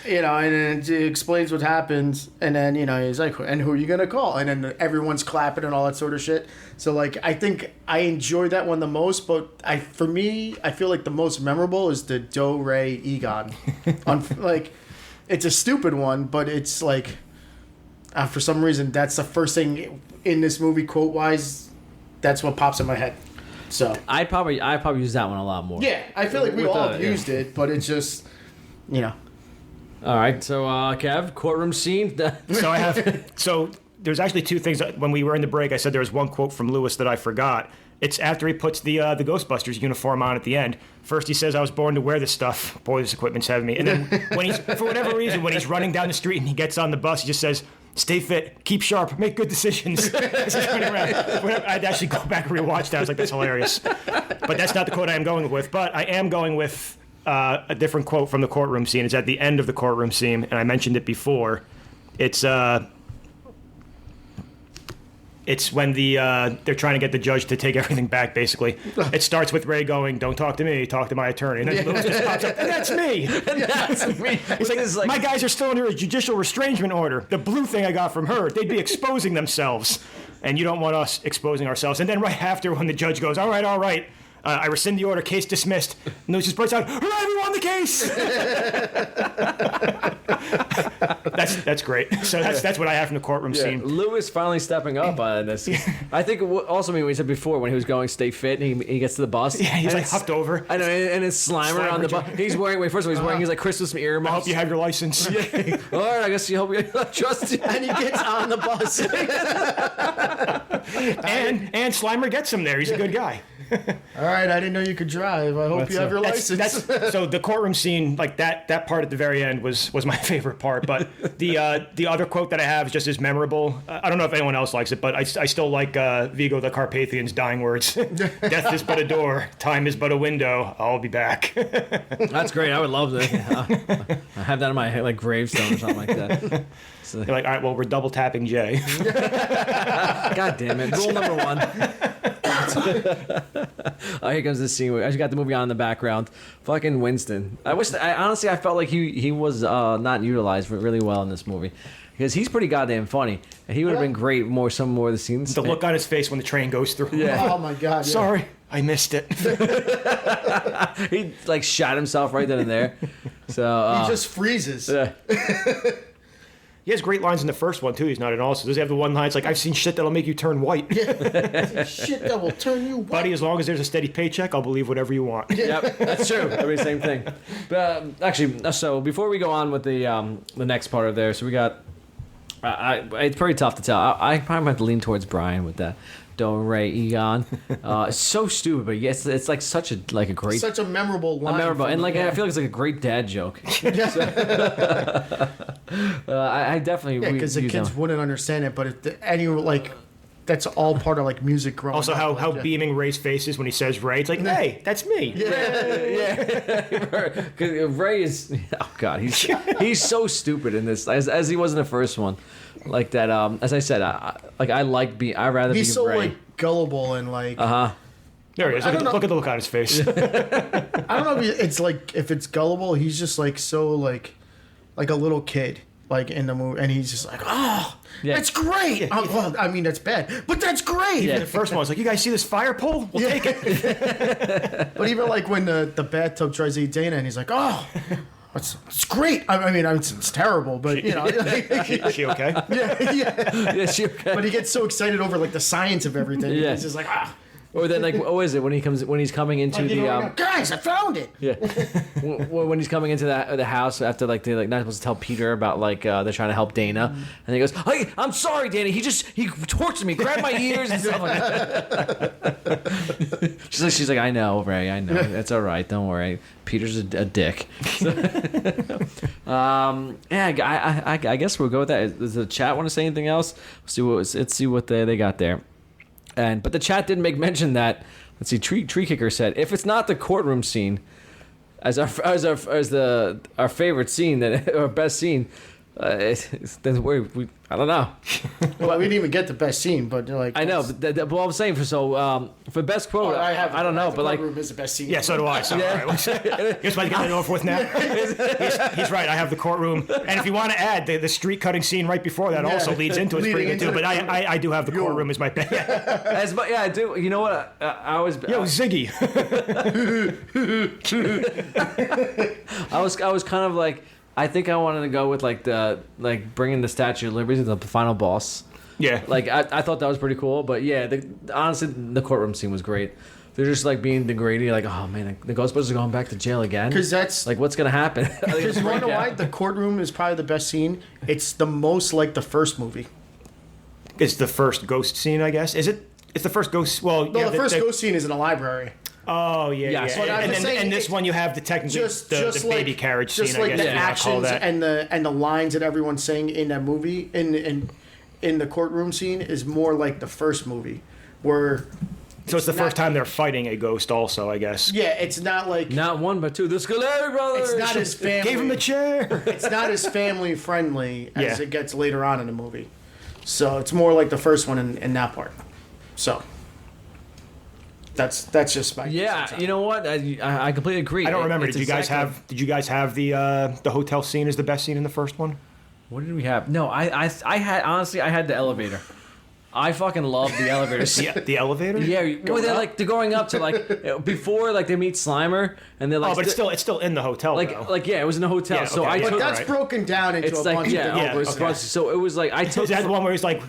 And then it explains what happens, and then he's like, and who are you gonna call? And then everyone's clapping and all that sort of shit. So I think I enjoyed that one the most, but for me, I feel like the most memorable is the Do Re Egon. It's a stupid one, but it's for some reason that's the first thing in this movie quote wise. That's what pops in my head. So I probably use that one a lot more. Yeah, I feel like we all have used it, but it's just All right, so Kev, courtroom scene. So there's actually two things. When we were in the break, I said there was one quote from Lewis that I forgot. It's after he puts the Ghostbusters uniform on at the end. First he says, I was born to wear this stuff. Boy, this equipment's heavy me. And then when for whatever reason, when he's running down the street and he gets on the bus, he just says, stay fit, keep sharp, make good decisions. I'd actually go back and rewatch that. I was like, that's hilarious. But that's not the quote I am going with. But I am going with a different quote from the courtroom scene. It's at the end of the courtroom scene, and I mentioned it before. It's when they're trying to get the judge to take everything back, basically. It starts with Ray going, don't talk to me, talk to my attorney. And then Lewis just pops up, and that's me! And that's me! He's like, my guys are still under a judicial restraining order. The blue thing I got from her, they'd be exposing themselves. And you don't want us exposing ourselves. And then right after, when the judge goes, all right, I rescind the order, case dismissed. And Lewis just bursts out, hooray, we won the case! That's great. So that's what I have from the courtroom scene. Lewis finally stepping up on this. I think also when we said before when he was going stay fit and he gets to the bus. Yeah, he's huffed over. I know, and it's Slimer on the bus. He's wearing, first of all, he's wearing like Christmas earmuffs. I hope you have your license. Yeah. All right, I guess you hope you trust you. And he gets on the bus. and Slimer gets him there. He's a good guy. All right, I didn't know you could drive. I hope you have your license. So the courtroom scene, like that part at the very end was my favorite part. But the other quote that I have is just as memorable. I don't know if anyone else likes it, but I still like Vigo the Carpathian's dying words. Death is but a door, time is but a window. I'll be back. That's great. I would love that. I have that on my like gravestone or something like that. So, You're like, all right, well, we're double tapping Jay. God damn it! Rule number one. Oh, here comes this scene. I just got the movie on in the background. Fucking Winston. I honestly felt like he was not utilized really well in this movie because he's pretty goddamn funny. And he would have been great some more of the scenes. The look on his face when the train goes through. Yeah. Oh my god. Yeah. Sorry, I missed it. He like shot himself right then and there. So He just freezes. He has great lines in the first one too. He's not in all. So does he have the one line? It's like, I've seen shit that'll make you turn white. Shit that will turn you white. Buddy, as long as there's a steady paycheck, I'll believe whatever you want. Yep, that's true. I mean, same thing. But actually, so before we go on with the next part of there, so we got. It's pretty tough to tell. I probably have to lean towards Brian with that. Do Re Egon. It's so stupid, but yes, it's like such a great, Such a memorable line. and like I feel like it's like a great dad joke. I definitely because the use kids them. wouldn't understand it, but that's all part of like music growing Also, up. how beaming Ray's face is when he says Ray. It's like, hey, that's me. Because Ray is, oh god, he's so stupid in this, as he was in the first one, like that. As I said, I rather He's be so Ray. like gullible and like. There he is. Look at the look on his face. I don't know if it's gullible. He's just like so like a little kid like in the movie, and he's just like, oh. Yeah. That's great. Well, I mean, that's bad, but that's great. The first one was like, you guys see this fire pole? We'll take it. But even like when the bathtub tries to eat Dana, and he's like, oh, it's great. I mean, it's terrible, but you know. Is she okay? Yeah. She okay? But he gets so excited over like the science of everything. Yeah. He's just like, ah. Or then like, what is it when he's coming into Like, the guys, I found it. yeah, when he's coming into the house after like they're like not supposed to tell Peter about like they're trying to help Dana, and he goes, "Hey, I'm sorry, Dana. He tortured me, grabbed my ears and stuff like that." she's like, I know, Ray, I know. It's all right, don't worry. Peter's a dick. I guess we'll go with that. Does the chat want to say anything else? Let's see what they got there. But the chat didn't make mention that. Let's see. Tree Kicker said, if it's not the courtroom scene, as our favorite scene, our best scene, then we I don't know. Well, we didn't even get the best scene, but like I know, but I'm saying for best quote, I don't know, but like courtroom is the best scene. Yeah, so do I. So, all right, here's what I get over with now. He's right. I have the courtroom, and if you want to add the street cutting scene right before that, also leads into it. It's pretty good too. But I do have the courtroom as my best. yeah, I do. You know what? I was Ziggy. I was kind of like. I think I wanted to go with like bringing the Statue of Liberty to the final boss. Yeah. Like I thought that was pretty cool, but yeah, honestly the courtroom scene was great. They're just like being degraded, like, oh man, the Ghostbusters are going back to jail again. Because that's like what's gonna happen? Because you wanna know why the courtroom is probably the best scene. It's the most like the first movie. It's the first ghost scene, I guess. Is it? It's the first ghost. Well, no, the first ghost scene is in a library. Oh yeah. But And this one you have the technically the baby carriage scene. Just like I guess the actions and the lines that everyone's saying in that movie in the courtroom scene is more like the first movie, where. So it's the first time they're fighting a ghost, also, I guess. Yeah, it's not like not one but two. The Scoleri brothers. It's not as family. Gave him the chair. It's not as family friendly as it gets later on in the movie. So it's more like the first one in that part. So. That's just my you know what? I completely agree. I don't remember. Did you guys have the hotel scene as the best scene in the first one? What did we have? No, I had the elevator. I fucking love the elevator scene. The elevator? Yeah, where they're going up to like before like they meet Slimer and they're like. Oh, but it's still in the hotel. It was in the hotel. Yeah, so okay. I But that's broken down into a bunch of okay. So it was like I took. Is that the one where it's like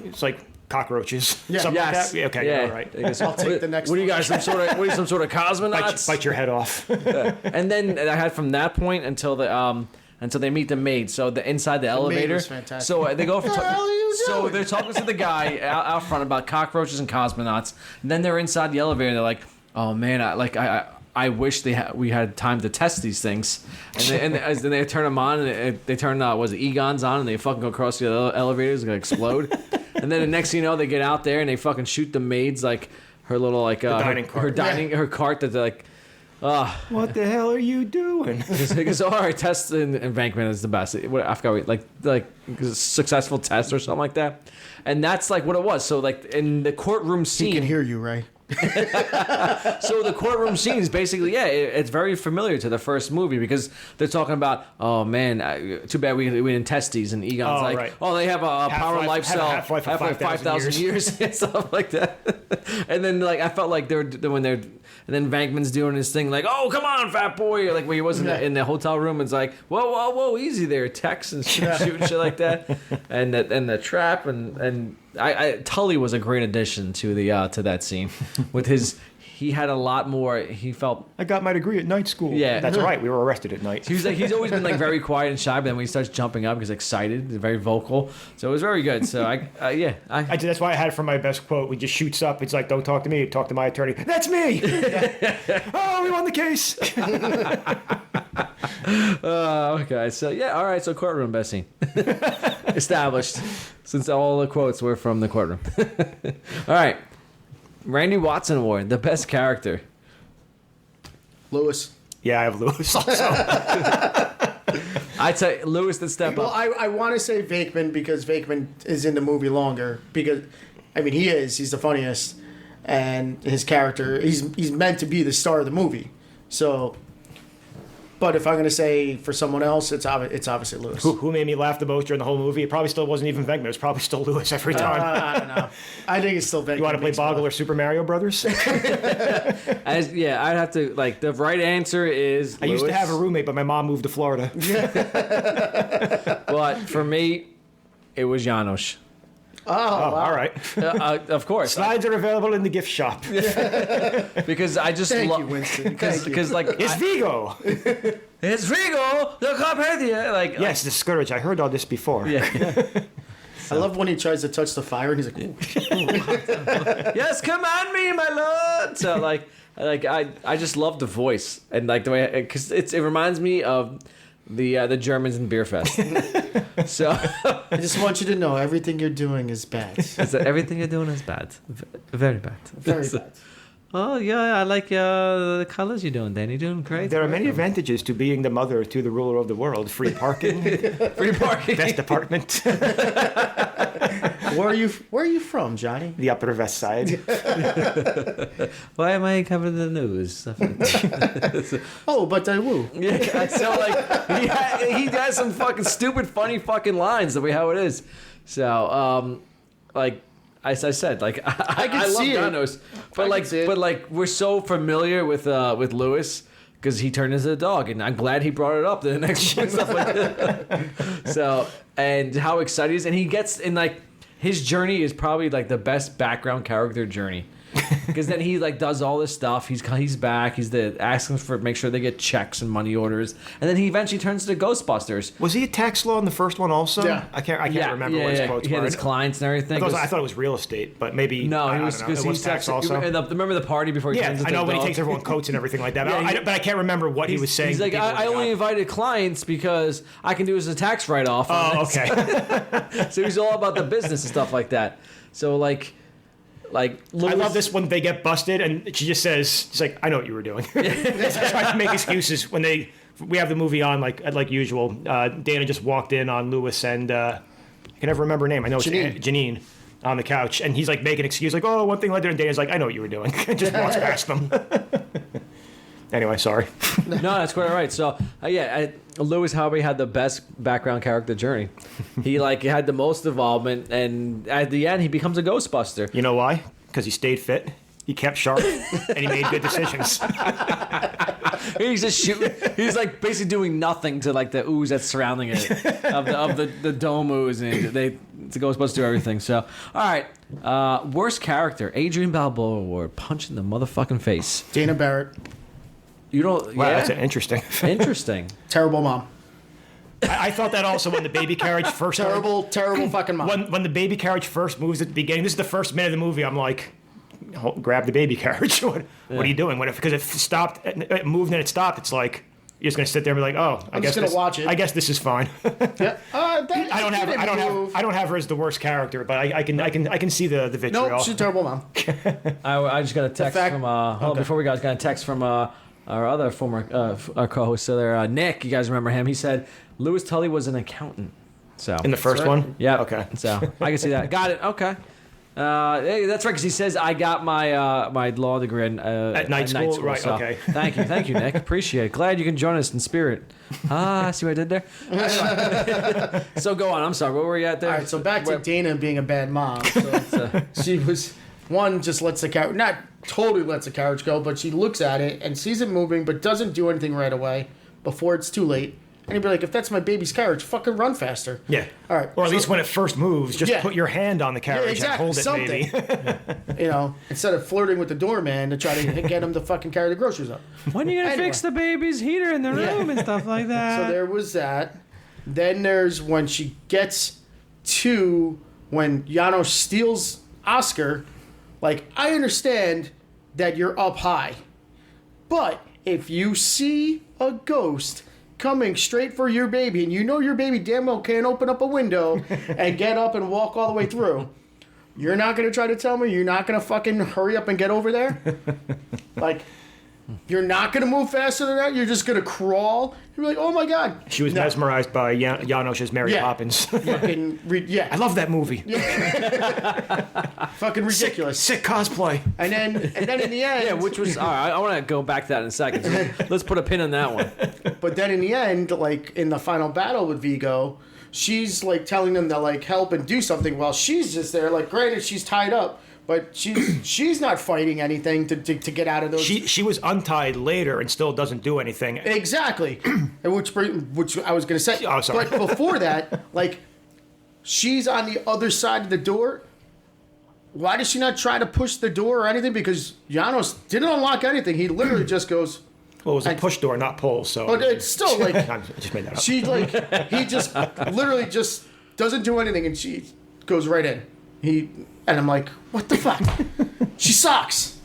cockroaches? Yeah. Something like that? Yeah, okay, Yeah. all right. I'll take the next What are you one. guys? Some sort of cosmonauts? Bite your head off. And then I had from that point until they meet the maid. So the inside the elevator. was fantastic. So they go for. What the hell are you So doing? they're talking to the guy out front about cockroaches and cosmonauts. And then they're inside the elevator. And they're like, oh man, I wish we had time to test these things, and then they turn them on, and they turn was it Egon's on, and they fucking go across the elevators, gonna explode, and then the next thing you know, they get out there and they fucking shoot the maids like her little like her cart that they're like. What the hell are you doing? Because all right, test in embankment is the best. I forgot like successful test or something like that, and that's like what it was. So like in the courtroom scene, He can hear you, Ray. so the courtroom scene is basically it's very familiar to the first movie because they're talking about too bad we didn't test these, and Egon's they have a power life cell half-life of 5,000 years and stuff like that. And then like I felt like and then Venkman's doing his thing like, oh come on fat boy, like when he was in the hotel room, it's like whoa easy there, Tex, and shooting shit like that, and the trap and Tully was a great addition to that scene with he had a lot more. He felt I got my degree at night school. Yeah, that's right. We were arrested at night. He's always been like very quiet and shy, but then when he starts jumping up, he's excited, he's very vocal. So it was very good. So that's why I had it for my best quote. He just shoots up. It's like, don't talk to me. Talk to my attorney. That's me. Oh, we won the case. Okay. So all right. So courtroom best scene established, since all the quotes were from the courtroom. All right. Randy Watson Award, the best character. Lewis. Yeah, I have Lewis also. I'd say Lewis the step Well, up. I want to say Venkman because Venkman is in the movie longer. Because, I mean, he's the funniest. And his character, he's meant to be the star of the movie. So, but if I'm going to say for someone else, it's obviously Lewis. Who made me laugh the most during the whole movie? It probably still wasn't even Venkman. It was probably still Lewis every time. I don't know. I think it's still Venkman. You want to play Boggle or Super Mario Brothers? I'd have to, like, the right answer is I used to have a roommate, but my mom moved to Florida. But for me, it was Janos. Oh, wow. All right. Of course. Slides are available in the gift shop. Because I just Thank you, Winston. Because like it's Vigo. It's Vigo, the Carpathia. Like yes, the scourge. I heard all this before. Yeah. I love when he tries to touch the fire and he's like, ooh. Yes, command me, my lord. So like I just love the voice and like the way because it reminds me of the Germans in Beer Fest. So I just want you to know everything you're doing is bad. Everything you're doing is bad, very bad, Very bad. Oh yeah, I like the colors you're doing, Dan. You're doing great. There are many advantages to being the mother to the ruler of the world. Free parking, best apartment. Where are you from, Johnny? The Upper West Side. Why am I covering the news? Oh, but I woo. Yeah, so like he has some fucking stupid, funny fucking lines the way how it is. So like. As I said, like I love Janos, but like we're so familiar with Lewis because he turned into a dog, and I'm glad he brought it up in the next one, stuff like that. So and how excited he is, and he gets in like his journey is probably like the best background character journey. Because then he like does all this stuff. He's back. He's asking for make sure they get checks and money orders, and then he eventually turns to Ghostbusters. Was he a tax law in the first one also? Yeah. I can't remember what his quotes He had were. his clients and everything. I thought it was real estate, but maybe no. He was because he's tax also. Remember the party before he turns into I know a when dog? he takes everyone coats and everything like that. Yeah, but I can't remember what he was saying. He's like, I only invited clients because I can do as a tax write-off. Oh, okay. So he's all about the business and stuff like that. So like Lewis, I love this when they get busted and she just says, she's like, I know what you were doing. She's trying to make excuses when we have the movie on like usual. Dana just walked in on Lewis and I can never remember her name. I know it's Janine on the couch, and he's like making an excuse like, oh, one thing led to, and Dana's like, I know what you were doing. Just walks past them. Anyway, sorry. No, that's quite all right. So Lewis Howey had the best background character journey. He had the most involvement, and at the end he becomes a Ghostbuster. You know why? Because he stayed fit, he kept sharp, and he made good decisions. He's just shooting. He's like basically doing nothing to like the ooze that's surrounding it of the dome ooze, and it's a Ghostbuster do everything. So all right, worst character, Adrian Balboa Award, punch in the motherfucking face. Dana Barrett. You don't. Wow, yeah? that's interesting. Interesting. Terrible mom. I thought that also when the baby carriage first terrible fucking mom. When the baby carriage first moves at the beginning, this is the first minute of the movie. I'm like, grab the baby carriage. What are you doing? Because it stopped, it moved and it stopped. It's like you're just gonna sit there and be like, oh, I'm just gonna watch it. I guess this is fine. Yeah. I don't have her as the worst character, but I can see the vitriol. Nope, she's a terrible mom. I just got a text from hold on, before we go, I got a text from our other former our co-host there, Nick. You guys remember him? He said Louis Tully was an accountant. So In the first one? Yeah. Okay. So I can see that. Got it. Okay. Hey, that's right, because he says I got my my law degree at night school. Right. So Okay. Thank you, Nick. Appreciate it. Glad you can join us in spirit. See what I did there? So go on. I'm sorry. Where were you at there? All right, so back to Dana being a bad mom. So she was just lets the carriage, not totally lets the carriage go, but she looks at it and sees it moving, but doesn't do anything right away before it's too late. And you'd be like, if that's my baby's carriage, fucking run faster. Yeah. All right. Or at least when it first moves, just put your hand on the carriage and hold it, something. maybe. Instead of flirting with the doorman to try to get him to fucking carry the groceries up. When are you gonna fix the baby's heater in the room and stuff like that? So there was that. Then there's when she gets to when Janos steals Oscar. Like, I understand that you're up high, but if you see a ghost coming straight for your baby, and you know your baby damn well can't open up a window and get up and walk all the way through, you're not going to try to tell me you're not going to fucking hurry up and get over there? Like, you're not going to move faster than that? You're just going to crawl? You're like, oh my God. She was mesmerized by Janos's Mary Poppins. Fucking, I love that movie. Fucking ridiculous. Sick cosplay. And then in the end... Yeah, which was... All right, I want to go back to that in a second. So let's put a pin in that one. But then in the end, like, in the final battle with Vigo, she's, like, telling them to, like, help and do something while she's just there. Like, granted, she's tied up, but she's not fighting anything to get out of those... She was untied later and still doesn't do anything. Exactly. which I was going to say. Oh, sorry. But before that, like, she's on the other side of the door. Why does she not try to push the door or anything? Because Janos didn't unlock anything. He literally just goes... Well, it was a push door, not pull, so... But it's still, like... I just made that up. She, like... He just literally just doesn't do anything, and she goes right in. And I'm like, what the fuck? She sucks.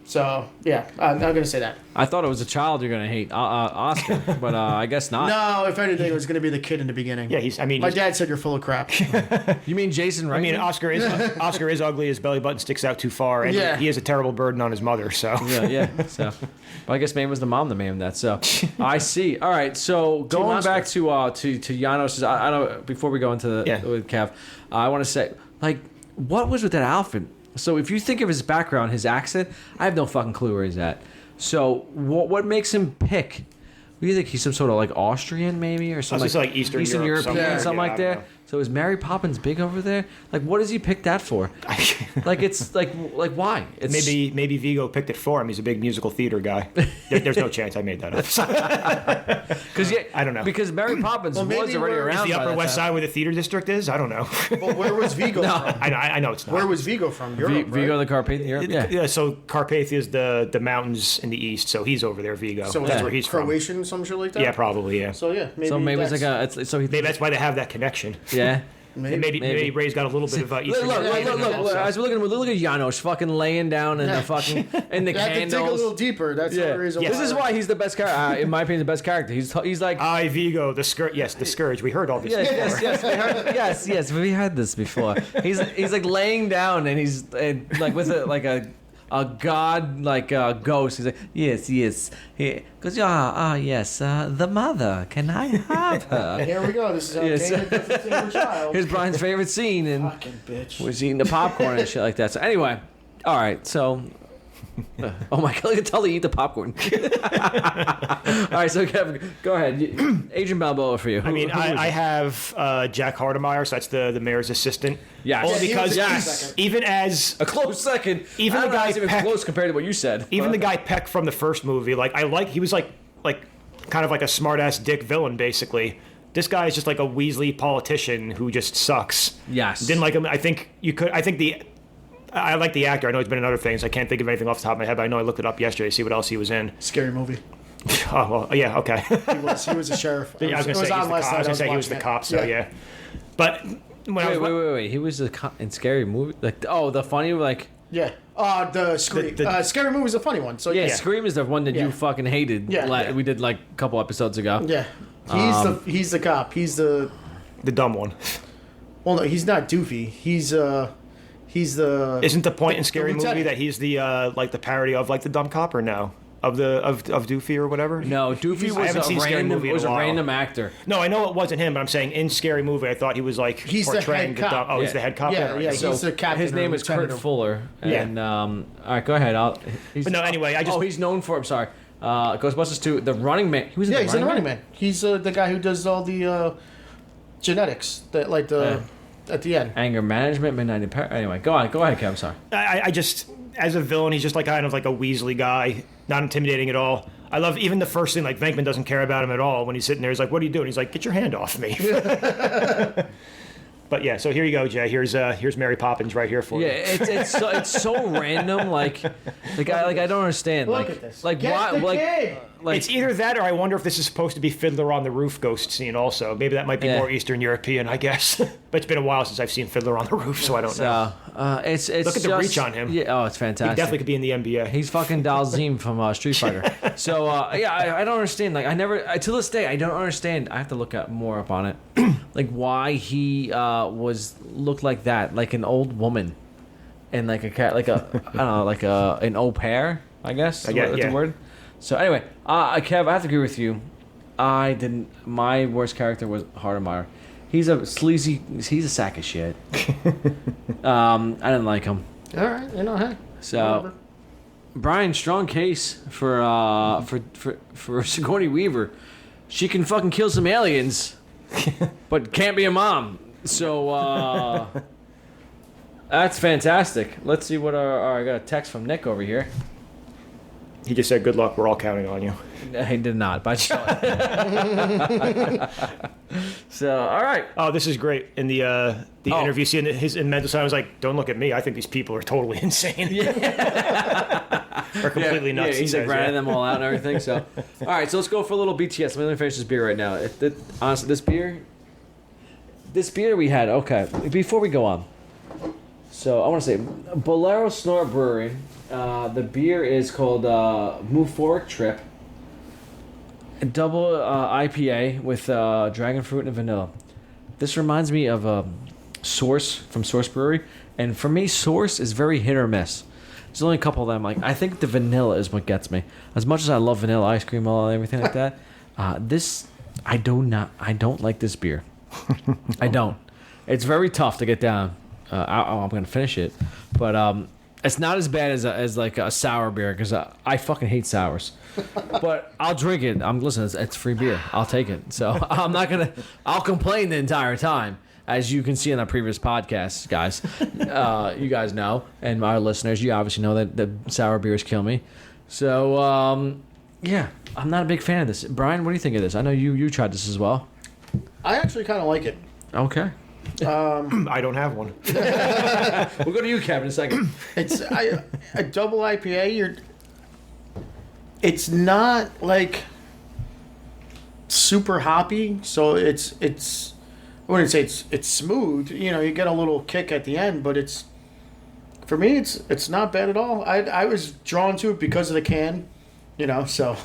So, yeah, I'm not going to say that. I thought it was a child you're going to hate, Oscar, but I guess not. No, if anything, it was going to be the kid in the beginning. Yeah, my dad said you're full of crap. You mean Jason, right? I mean, Oscar is ugly. His belly button sticks out too far, and he is a terrible burden on his mother, so... Yeah. So, but I guess maybe it was the mom that made him that, so... I see. All right, so going back to Janos, I don't... Before we go into with Kev, I want to say, like, what was with that outfit? So if you think of his background, his accent, I have no fucking clue where he's at. So what makes him pick? Do you think he's some sort of like Austrian maybe or something like Eastern European, something like that? Know. So is Mary Poppins big over there? Like, what does he pick that for? Like, it's like why? It's... Maybe Vigo picked it for him. He's a big musical theater guy. There's no chance I made that up. Because I don't know. Because Mary Poppins was already around. Is the Upper West Side where the theater district is? I don't know. But where was Vigo from? I know it's not. Where was Vigo from? Europe, Vigo, the Carpathian. Europe? Yeah. So Carpathia is the mountains in the east. So he's over there, Vigo. So that's where he's Croatian, from. some shit like that. Yeah, probably. Yeah. So yeah, maybe it's like maybe that's why they have that connection. Yeah. Maybe Ray's got a little bit of Eastern European. Look, as we're look at Janos fucking laying down in the fucking in the candles. candles. To dig a little deeper. That's the reason. This is why he's the best character. In my opinion, the best character. He's like Vigo, the scourge. Yes, the scourge. We heard all this. Yes, we heard this before. He's like laying down and he's like with a god like ghost. He's like, yes. He goes, yes, the mother. Can I have her? Here we go. This is how Dana does the thing with child. Here's Brian's favorite scene, and fucking bitch was eating the popcorn and shit like that. So anyway, all right, so. Oh my god! Look at Tully eat the popcorn. All right, so Kevin, go ahead. Agent Balboa for you. I mean, I have Jack Hardemeyer, so that's the mayor's assistant. Yes. Only because even as a close second, even the guy even Peck, close compared to what you said. Even the guy Peck from the first movie, he was like kind of like a smart ass dick villain basically. This guy is just like a Weasley politician who just sucks. Yes. Didn't like him. I like the actor. I know he's been in other things. I can't think of anything off the top of my head, but I know I looked it up yesterday to see what else he was in. Scary movie. Oh, well, yeah, okay. He was a sheriff. I was going to say he was the cop, so yeah. But when wait. He was in Scary Movie? Like, the funny, like... Yeah. The Scream. Scary Movie is a funny one. So Yeah, Scream is the one that Yeah. you fucking hated. Yeah. We did like a couple episodes ago. Yeah. He's the cop. He's the dumb one. Well, no, he's not Doofy. He's the. Isn't the point in Scary Movie lieutenant. that he's the like the parody of like the dumb cop or no? Of Doofy or whatever? No, Doofy I haven't was seen a Scary random. Movie It in was a a while. random actor. No, I know it wasn't him, but I'm saying in Scary Movie, I thought he was like He's the portraying head cop. Oh, he's the head cop. Yeah, Right. yeah. So He's the captain. his name or is Kurt lieutenant. Fuller. Yeah. And all right, go ahead. But no, anyway, I just he's known for. I'm sorry. Ghostbusters 2, The Running Man. He was in He's in the Running Man. He's the guy who does all the genetics that at the end. Anger Management, Midnight in Paris. Anyway, go ahead, Kev. I'm sorry. I just, as a villain, he's just like kind of like a Weasley guy, not intimidating at all. I love even the first thing, like Venkman doesn't care about him at all when he's sitting there. He's like, "What are you doing?" He's like, "Get your hand off me." But yeah, so here you go, Jay. Here's Mary Poppins right here for Yeah, you. it's so random. Like the guy, like I don't understand. Look like, at this. Like Get why? the kid. Like It's either that, or I wonder if this is supposed to be Fiddler on the Roof ghost scene. Also, maybe that might be Yeah. more Eastern European, I guess. But it's been a while since I've seen Fiddler on the Roof, so I don't know. it's Look at the just- reach on him. Yeah, oh, it's He fantastic. definitely could be in the NBA. He's fucking Dalzim from Street Fighter. So yeah, I don't understand. Like I never to this day I don't understand. I have to look more up on it. Like why he looked like that, like an old woman, and like a cat, like a I don't know, like an au pair. I guess I guess, that's yeah. the word. So anyway, Kev, I have to agree with you. I didn't. My worst character was Hardemeyer. He's a sleazy. He's a sack of shit. I didn't like him. All right, hey. So, Whatever. Brian, strong case for Sigourney Weaver. She can fucking kill some aliens, but can't be a mom. So that's fantastic. Let's see what I got a text from Nick over here. He just said, "Good luck. We're all counting on you." He did not, but I saw it. So, all right. Oh, this is great. In the interview, seeing his in mental side, I was like, "Don't look at me. I think these people are totally insane." Or completely nuts. Yeah, he's he like says, grinding them all out and everything. So, all right. So let's go for a little BTS. Let me finish this beer right now. Honestly, this beer we had. Okay, before we go on. So I want to say, Bolero Snort Brewery. The beer is called Move Forward Trip. A double IPA with dragon fruit and vanilla. This reminds me of Source from Source Brewery, and for me, Source is very hit or miss. There's only a couple of them. Like I think the vanilla is what gets me. As much as I love vanilla ice cream and everything like that, this I don't like this beer. I don't. It's very tough to get down. I'm gonna finish it, but it's not as bad as like a sour beer because I fucking hate sours. But I'll drink it. Listen, it's free beer. I'll take it. So I'm not gonna. I'll complain the entire time, as you can see in our previous podcasts, guys. You guys know, and our listeners, you obviously know that the sour beers kill me. So yeah, I'm not a big fan of this. Brian, what do you think of this? I know you tried this as well. I actually kind of like it. Okay. I don't have one. We'll go to you, Kevin, in a second. It's a double IPA. It's not like super hoppy, so it's. I wouldn't say it's smooth. You get a little kick at the end, but for me, it's not bad at all. I was drawn to it because of the can, So,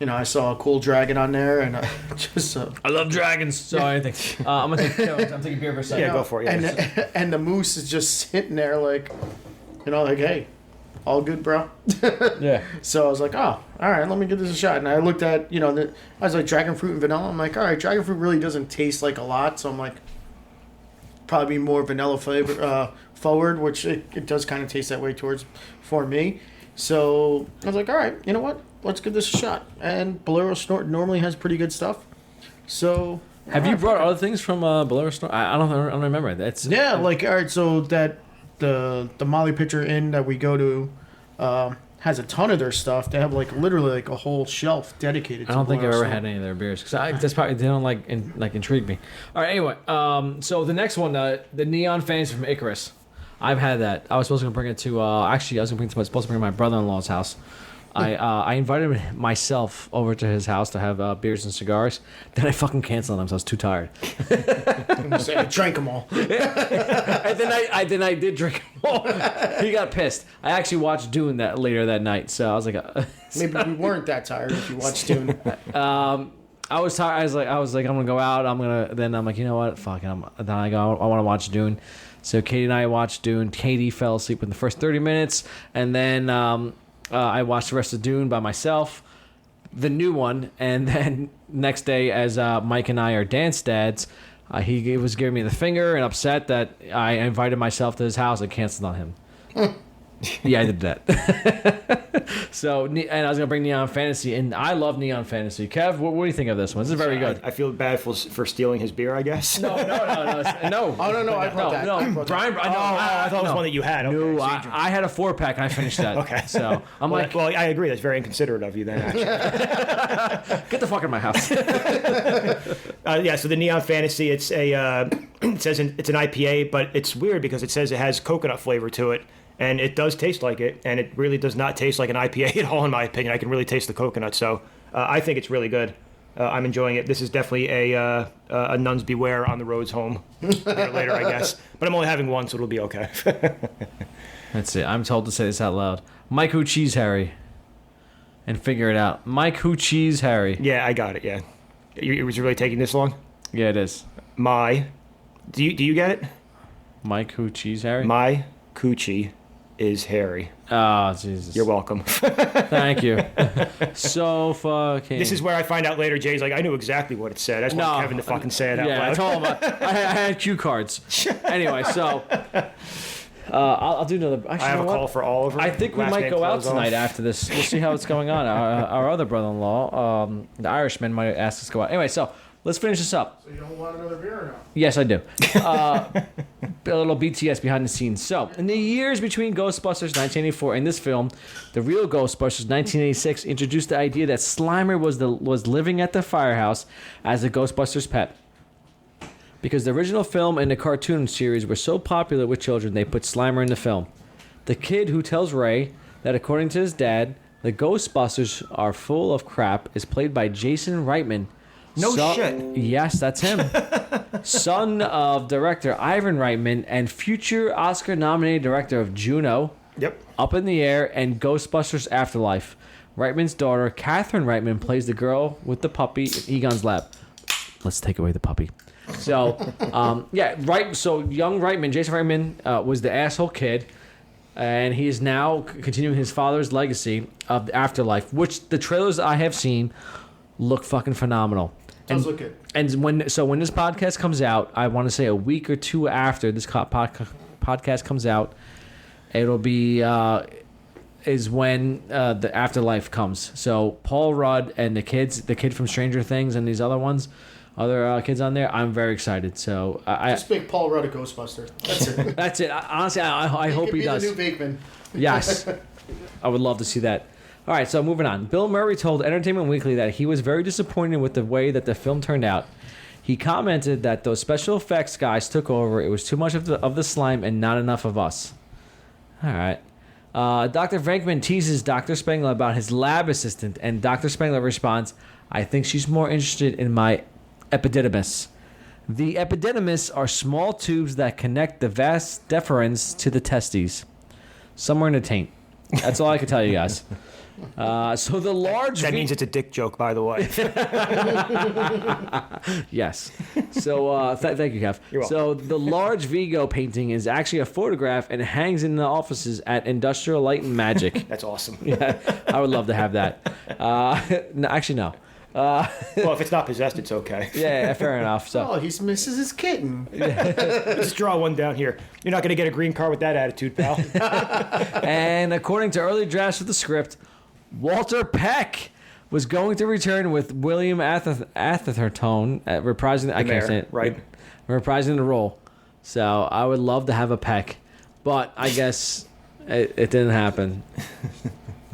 I saw a cool dragon on there, and just. I love dragons. So I think I'm gonna take. I'm taking beer for a second. Yeah, go for it. Yeah. And the moose is just sitting there like, like, hey, all good, bro. Yeah. So I was like, oh, all right, let me give this a shot. And I looked at, I was like dragon fruit and vanilla. I'm like, all right, dragon fruit really doesn't taste like a lot, so I'm like, probably more vanilla flavor forward, which it does kind of taste that way for me. So I was like, all right, you know what? Let's give this a shot. And Bolero Snort normally has pretty good stuff. So Have you brought other things from Bolero Snort? I don't remember. That's yeah, like all right, so that the Molly Pitcher Inn that we go to has a ton of their stuff. They have like literally like a whole shelf dedicated. I don't to think I've Bolero ever Snort. had any of their beers because that's probably they don't intrigue me. All right, anyway, so the next one, the Neon Fantasy from Icarus. I've had that. I was supposed to bring it to. Actually, I was supposed to bring it to my brother-in-law's house. I invited myself over to his house to have beers and cigars. Then I fucking canceled them, so I was too tired. I drank them all. And then I did drink them all. He got pissed. I actually watched Dune that later that night, so I was like, Maybe we weren't that tired if you watched Dune. I was tired. I was like, I'm gonna go out. Then I'm like, you know what? Fuck it. Then I go. I want to watch Dune. So Katie and I watched Dune. Katie fell asleep in the first 30 minutes, and then I watched the rest of Dune by myself, the new one, and then next day, as Mike and I are dance dads, he was giving me the finger and upset that I invited myself to his house and canceled on him. Yeah, I did that. So, and I was gonna bring Neon Fantasy, and I love Neon Fantasy. Kev, what do you think of this one? This is very good. I feel bad for stealing his beer, I guess. No. Oh, no, I brought that. No, Brian. I thought it was one that you had. Okay, No, so I had a 4-pack and I finished that. Okay. So I'm like, well, I agree. That's very inconsiderate of you, then. Actually, get the fuck out of my house. yeah. So the Neon Fantasy, it's a it says it's an IPA, but it's weird because it says it has coconut flavor to it. And it does taste like it, and it really does not taste like an IPA at all, in my opinion. I can really taste the coconut, so I think it's really good. I'm enjoying it. This is definitely a Nuns Beware on the roads home later, I guess. But I'm only having one, so it'll be okay. That's it. I'm told to say this out loud. Mike Who Cheese Harry. And figure it out. Mike Who Cheese Harry. Yeah, I got it, yeah. It was really taking this long? Yeah, it is. Do you get it? Mike Who Cheese Harry? My coochie is hairy. Oh, Jesus. You're welcome. Thank you. So fucking... This is where I find out later, Jay's like, I knew exactly what it said. I just want Kevin to fucking say it out loud. Yeah, I told him. I had cue cards. Anyway, so... I'll do another... Actually, I have a call for Oliver. I think we might go out tonight after this. We'll see how it's going on. Our other brother-in-law, the Irishman, might ask us to go out. Anyway, so... Let's finish this up. So you don't want another beer or no? Yes, I do. A little BTS behind the scenes. So, in the years between Ghostbusters 1984 and this film, the real Ghostbusters 1986 introduced the idea that Slimer was living at the firehouse as a Ghostbusters pet. Because the original film and the cartoon series were so popular with children, they put Slimer in the film. The kid who tells Ray that according to his dad, the Ghostbusters are full of crap is played by Jason Reitman. Shit. Yes, that's him. Son of director Ivan Reitman and future Oscar-nominated director of Juno, Yep. Up in the Air, and Ghostbusters Afterlife. Reitman's daughter, Catherine Reitman, plays the girl with the puppy in Egon's lab. Let's take away the puppy. So, So young Reitman, Jason Reitman, was the asshole kid, and he is now continuing his father's legacy of Afterlife, which the trailers I have seen look fucking phenomenal. Does look good. And when this podcast comes out, I want to say a week or two after this podcast comes out, it'll be is when the Afterlife comes. So Paul Rudd and the kid from Stranger Things and these other kids on there, I'm very excited. So Just make Paul Rudd a Ghostbuster. That's it. that's it. Honestly, I hope he does. The new Bakeman. Yes, I would love to see that. All right, so moving on. Bill Murray told Entertainment Weekly that he was very disappointed with the way that the film turned out. He commented that those special effects guys took over. It was too much of the slime and not enough of us. All right. Dr. Venkman teases Dr. Spengler about his lab assistant, and Dr. Spengler responds, I think she's more interested in my epididymis. The epididymis are small tubes that connect the vas deferens to the testes. Somewhere in the taint. That's all I can tell you guys. So the large... That means it's a dick joke, by the way. Yes. So thank you, Kev. You're welcome. So the large Vigo painting is actually a photograph and hangs in the offices at Industrial Light and Magic. That's awesome. Yeah, I would love to have that. No, actually, no. Well, if it's not possessed, it's okay. Yeah, fair enough. So Oh, he misses his kitten. Just draw one down here. You're not going to get a green card with that attitude, pal. And according to early drafts of the script, Walter Peck was going to return with William Atherton reprising. I can't say it right. Reprising the role. So I would love to have a Peck, but I guess it didn't happen.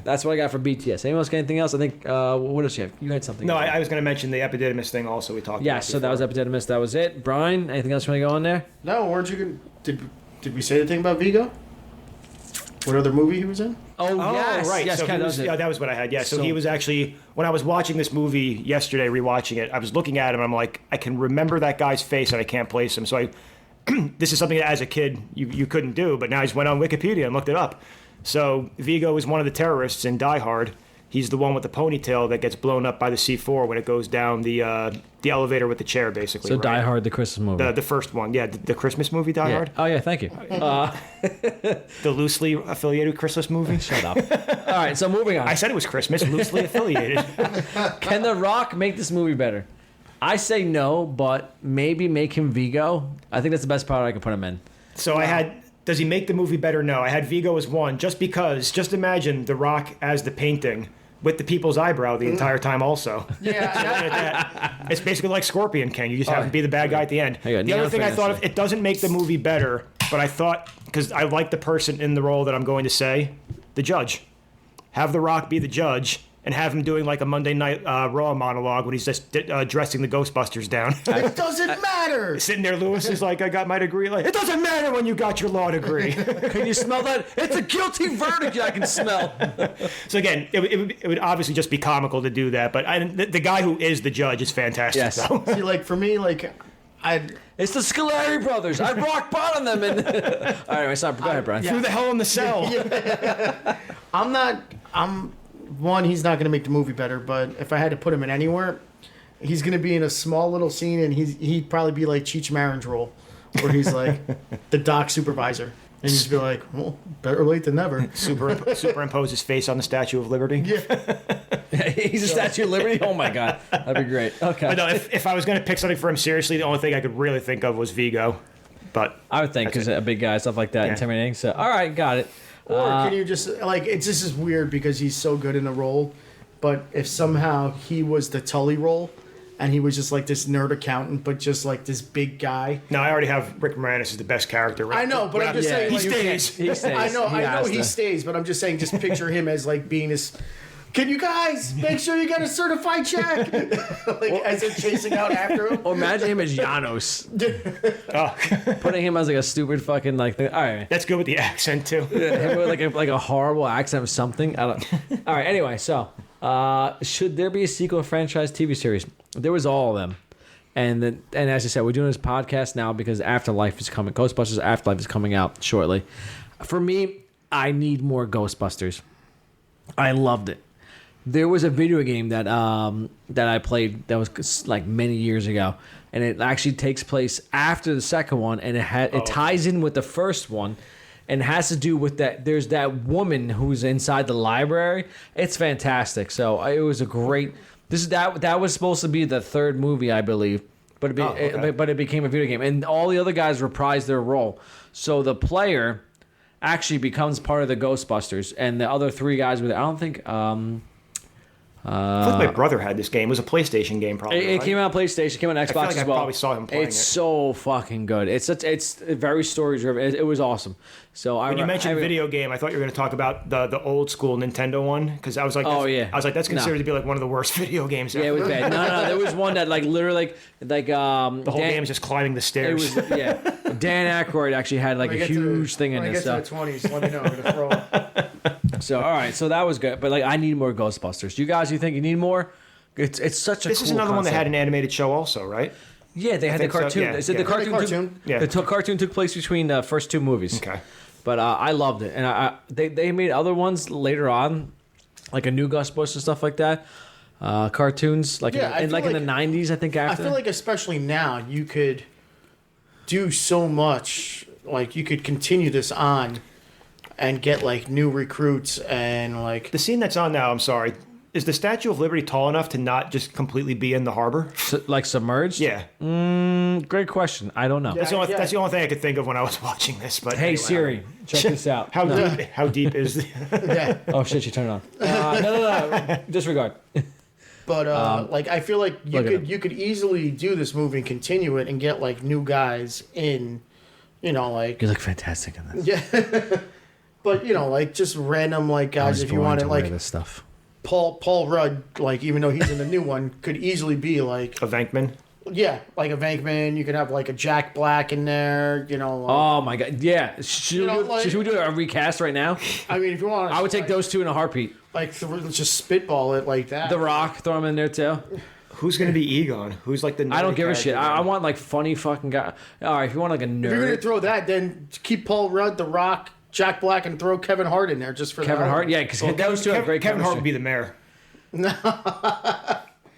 That's what I got for BTS. Anyone else got anything else? I think. What else you have? You had something. No, I was going to mention the epididymis thing also. We talked. Yeah, about so before. that was epididymis. That was it. Brian, anything else you want to go on there? No, weren't you going? Did we say anything about Vigo? What other movie he was in? Oh, yes, right. yes, So Ken, he that was, was it. yeah, that was what I had. Yeah. So, So- he was actually, when I was watching this movie yesterday, rewatching it, I was looking at him. I'm like, I can remember that guy's face and I can't place him. So this is something that as a kid you couldn't do, but now I just went on Wikipedia and looked it up. So Vigo is one of the terrorists in Die Hard. He's the one with the ponytail that gets blown up by the C4 when it goes down the elevator with the chair, basically. So right? Die Hard, the Christmas movie. The first one, yeah, the Christmas movie, Die Yeah. Hard. Oh yeah, thank you. The loosely affiliated Christmas movie. Shut up. All right, so moving on. I said it was Christmas, loosely affiliated. Can The Rock make this movie better? I say no, but maybe make him Vigo. I think that's the best part I could put him in. So I had, does he make the movie better? No. I had Vigo as one, just because, just imagine The Rock as the painting with the people's eyebrow the entire time also. Yeah. It's basically like Scorpion King. You just have to be the bad guy at the end. Hey, The Neon other thing I thought of, Fantasy. it doesn't make the movie better, but I thought, because I like the person in the role that I'm going to say, the judge. Have The Rock be the judge and have him doing like a Monday Night Raw monologue when he's just dressing the Ghostbusters down. It doesn't matter. Sitting there, Lewis is like, I got my degree. Like, it doesn't matter when you got your law degree. Can you smell that? It's a guilty verdict I can smell. So again, it would obviously just be comical to do that, but the guy who is the judge is fantastic. Yes. Though. See, like for me, like It's the Scolari brothers. I rock bottom them. And all right, anyway, sorry. Go ahead, Brian. Who the hell in the cell? one, he's not going to make the movie better, but if I had to put him in anywhere, he's going to be in a small little scene, and he'd probably be like Cheech Marin's role, where he's like the dock supervisor, and he'd be like, well, better late than never. Superimpose his face on the Statue of Liberty. Yeah. He's a Statue of Liberty. Oh my God, that'd be great. Okay, But no, if I was going to pick something for him seriously, the only thing I could really think of was Vigo. But I would think because a big guy, stuff like that, Yeah. intimidating. So, all right, got it. Or can you just like it's this is weird because he's so good in the role, but if somehow he was the Tully role, and he was just like this nerd accountant, but just like this big guy. no, I already have Rick Moranis as the best character. Right? I know, but I'm just saying he like, stays. He stays. I know has he to. stays, but I'm just saying, just picture him as like being this. Can you guys make sure you get a certified check? Like as they're chasing out after him. Or imagine him as Janos. Oh, Putting him as like a stupid fucking like thing. All right. that's good with the accent too. Him with like a horrible accent of something. I don't. All right. Anyway, so should there be a sequel franchise TV series? There was all of them, and as I said, we're doing this podcast now because Afterlife is coming. Ghostbusters Afterlife is coming out shortly. For me, I need more Ghostbusters. I loved it. There was a video game that I played that was like many years ago, and it actually takes place after the second one, and it ties in with the first one, and has to do with that. There's that woman who's inside the library. It's fantastic. So it was a great. That was supposed to be the third movie, I believe, but it became a video game, and all the other guys reprised their role. So the player actually becomes part of the Ghostbusters, and the other three guys were there. I don't think. I thought my brother had this game. It was a PlayStation game, probably. It came out on PlayStation, it came out on Xbox feel like as I well. probably saw him playing It's it. so fucking good. It's very story driven. It was awesome. So When you mentioned video game, I thought you were going to talk about the old school Nintendo one because I was like, Oh, yeah. I was like, that's considered No. to be like one of the worst video games. Yeah, it ever. was bad. No, there was one that like literally The whole game is just climbing the It stairs. was Dan Aykroyd actually had like a huge thing in when I this get stuff. to the 20s, let me know. I'm gonna throw up. So all right, so that was good. But like, I need more Ghostbusters. You guys, you think you need more? It's such a. This is another one that had an animated show, also, right? Yeah, they had the think so, cartoon. yeah, They said yeah. the cartoon. Cartoon. Yeah. The cartoon took place between the first two movies. Okay. But I loved it, and they made other ones later on, like a new Ghostbusters and stuff like that. Cartoons like Yeah, I in feel the like- 90s, I think. I After feel like especially now you could do so much. Like you could continue this on and get like new recruits and like The scene that's on now, I'm sorry, is the Statue of Liberty tall enough to not just completely be in the harbor? like submerged. Yeah. Great question. I don't know. That's the only Yeah. that's the only thing I could think of when I was watching this. But Hey anyway. Siri, check this out. How deep? How deep is the? yeah. Oh shit, she turned it on. No. Disregard. But like I feel like look at him. you could easily do this movie and continue it and get like new guys in, you know, like You look fantastic in this. yeah. But you know, like just random like I guys was if you born wanted to wear like this stuff. Paul Rudd, like even though he's in the new one, could easily be like A Venkman. Yeah, like a Venkman. You could have like a Jack Black in there. You know. Oh my god, yeah. Should we do a recast right now? I mean, if you want, I would take those two in a heartbeat. Like, let's just spitball it like that. The Rock, throw him in there too. Who's gonna be Egon? Who's like the? I don't nerdy give a shit. character? I want like funny fucking guy. All right, if you want like a If you're gonna nerd, throw that, then keep Paul Rudd, The Rock, Jack Black, and throw Kevin Hart in there just for Kevin that. Hart, yeah, because those two have great Kevin Hart would chemistry. be the mayor.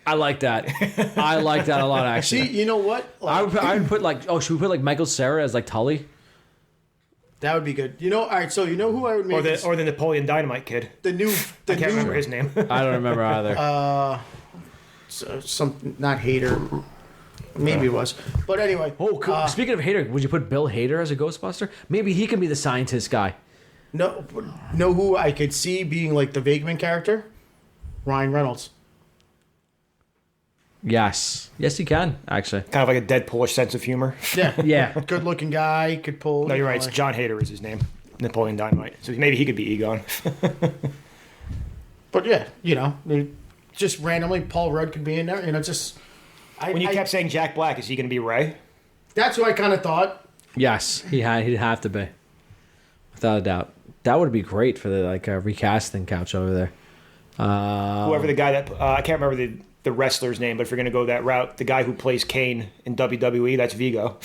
I like that. I like that a lot, actually. See, you know what? I would put like, should we put like Michael Cera as like Tully? That would be good. You know, all right. So you know who I would make Or the Napoleon Dynamite kid. the new. I can't remember his name. I don't remember either. Some not Hater. Maybe it was, but anyway. Oh, cool. Speaking of Hater, would you put Bill Hader as a Ghostbuster? Maybe he can be the scientist guy. No, know who I could see being like the Venkman character? Ryan Reynolds. Yes, he can actually. Kind of like a Deadpoolish sense of humor. Yeah, Yeah. good looking guy could pull. No, you're right. know, It's John Hader is his name. Napoleon Dynamite. So maybe he could be Egon. But yeah, you know, just randomly Paul Rudd could be in there. You know, just. When you kept saying Jack Black, is he going to be Ray? That's what I kind of thought. Yes, he'd have to be, without a doubt. That would be great for the like recasting couch over there. Whoever the guy that I can't remember the wrestler's name, but if you're going to go that route, the guy who plays Kane in WWE, that's Vigo.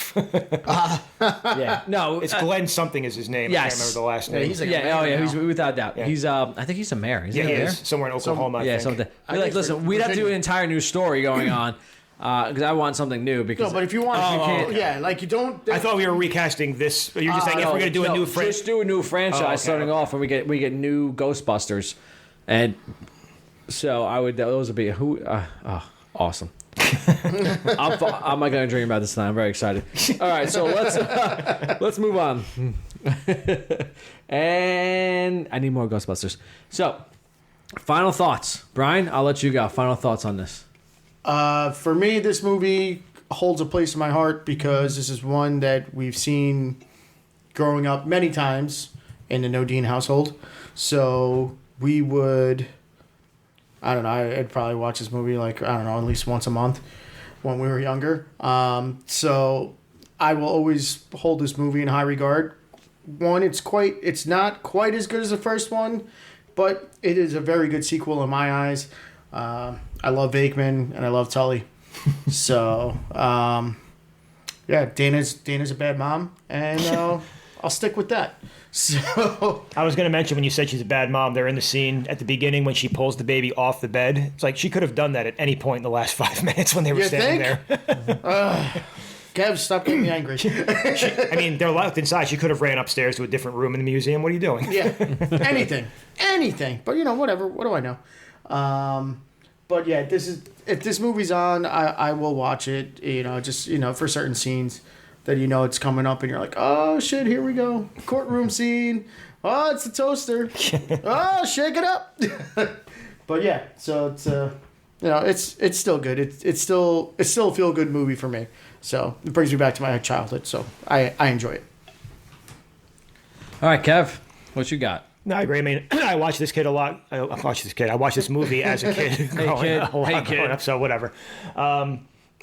Yeah, no, It's Glenn something is his name. I can't Yes. remember the last name. he's like he's without doubt. Yeah. He's I think he's a mayor. Isn't he he a mayor? is somewhere in Oklahoma. Yeah, I think. something. I We're like, think listen, we'd have to do an entire new story going on because I want something new. Because No, but if you want, you Oh, can't. Yeah, like you don't. I thought we were recasting this. You're just saying if we're going to do a new franchise. just do a new franchise Oh, okay, starting okay. off, and we get new Ghostbusters, and so I would those would be awesome. I'm not gonna dream about this tonight. I'm very excited. All right, so let's move on. And I need more Ghostbusters. So, final thoughts, Brian. I'll let you go. Final thoughts on this. For me, this movie holds a place in my heart because this is one that we've seen growing up many times in the Nodine household. So we would, I don't know, I'd probably watch this movie like, I don't know, at least once a month when we were younger. So I will always hold this movie in high regard. One, it's not quite as good as the first one, but it is a very good sequel in my eyes. I love Venkman and I love Tully. So, yeah, Dana's a bad mom, and I'll stick with that. So I was going to mention when you said she's a bad mom, they're in the scene at the beginning when she pulls the baby off the bed. It's like she could have done that at any point in the last 5 minutes when they were You standing think? there. Kev, stop getting me angry. I mean, they're locked inside. She could have ran upstairs to a different room in the museum. What are you doing? Yeah, anything. But you know, whatever. What do I know? But yeah, if this movie's on, I will watch it. You know, just for certain scenes that you know it's coming up, and you're like, oh shit, here we go, courtroom scene. Oh, it's the toaster. Oh, shake it up. But yeah, so it's it's still good. It's still a feel good movie for me. So it brings me back to my childhood. So I enjoy it. All right, Kev, what you got? No, I agree. I mean, I watched this kid a lot. I watched this movie as a kid. growing up, so whatever.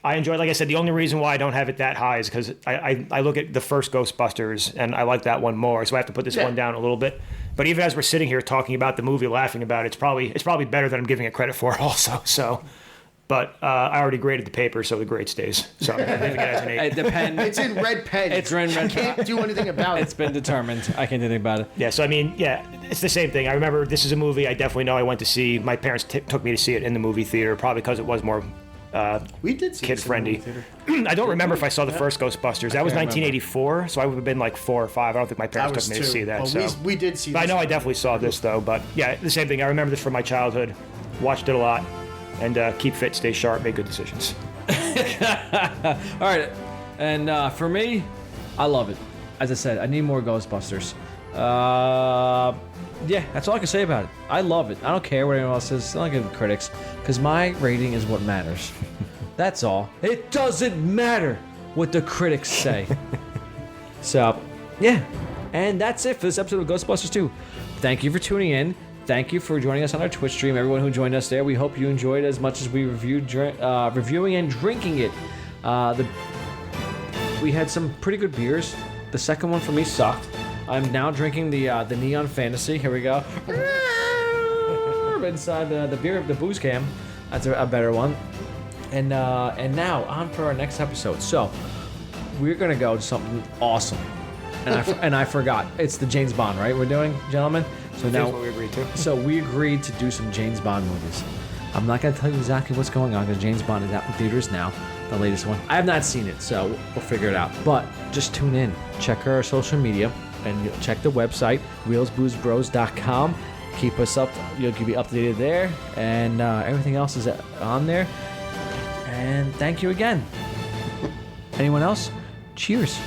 I enjoyed, like I said, the only reason why I don't have it that high is because I look at the first Ghostbusters and I like that one more, so I have to put this one down a little bit. But even as we're sitting here talking about the movie, laughing about it, it's probably better than I'm giving it credit for also. So, but I already graded the paper, so the grade stays. So I'm leaving it as an 8. It depends. It's in red pen. It's in red pen. Can't do anything about it. It's been determined. I can't do anything about it. Yeah, so I mean, yeah, it's the same thing. I remember this is a movie I definitely know I went to see. My parents took me to see it in the movie theater, probably because it was more We did see kid this in the friendly. movie theater. I don't remember if I saw the first Ghostbusters. That was 1984, so I would have been like 4 or 5. I don't think my That parents was took me to 2. see that. Well, So we did see. But I this know I one. definitely saw this though. But yeah, the same thing. I remember this from my childhood. Watched it a lot, and keep fit, stay sharp, make good decisions. All right, and for me, I love it. As I said, I need more Ghostbusters. Yeah, that's all I can say about it. I love it. I don't care what anyone else says. I don't give critics, because my rating is what matters. That's all. It doesn't matter what the critics say. So, yeah. And that's it for this episode of Ghostbusters 2. Thank you for tuning in. Thank you for joining us on our Twitch stream. Everyone who joined us there, we hope you enjoyed as much as we reviewing and drinking it. We had some pretty good beers. The second one for me sucked. I'm now drinking the Neon Fantasy. Here we go. Inside the booze can. That's a better one. And now on for our next episode. So we're gonna go to something awesome. And I forgot. It's the James Bond, right? We're doing, gentlemen. So now what we agreed to. So we agreed to do some James Bond movies. I'm not gonna tell you exactly what's going on because James Bond is out in theaters now, the latest one. I have not seen it, so we'll figure it out. But just tune in, check our social media, and check the website wheelsboozebros.com. Keep us up. You'll be updated there, and everything else is on there. And thank you again. Anyone else? Cheers.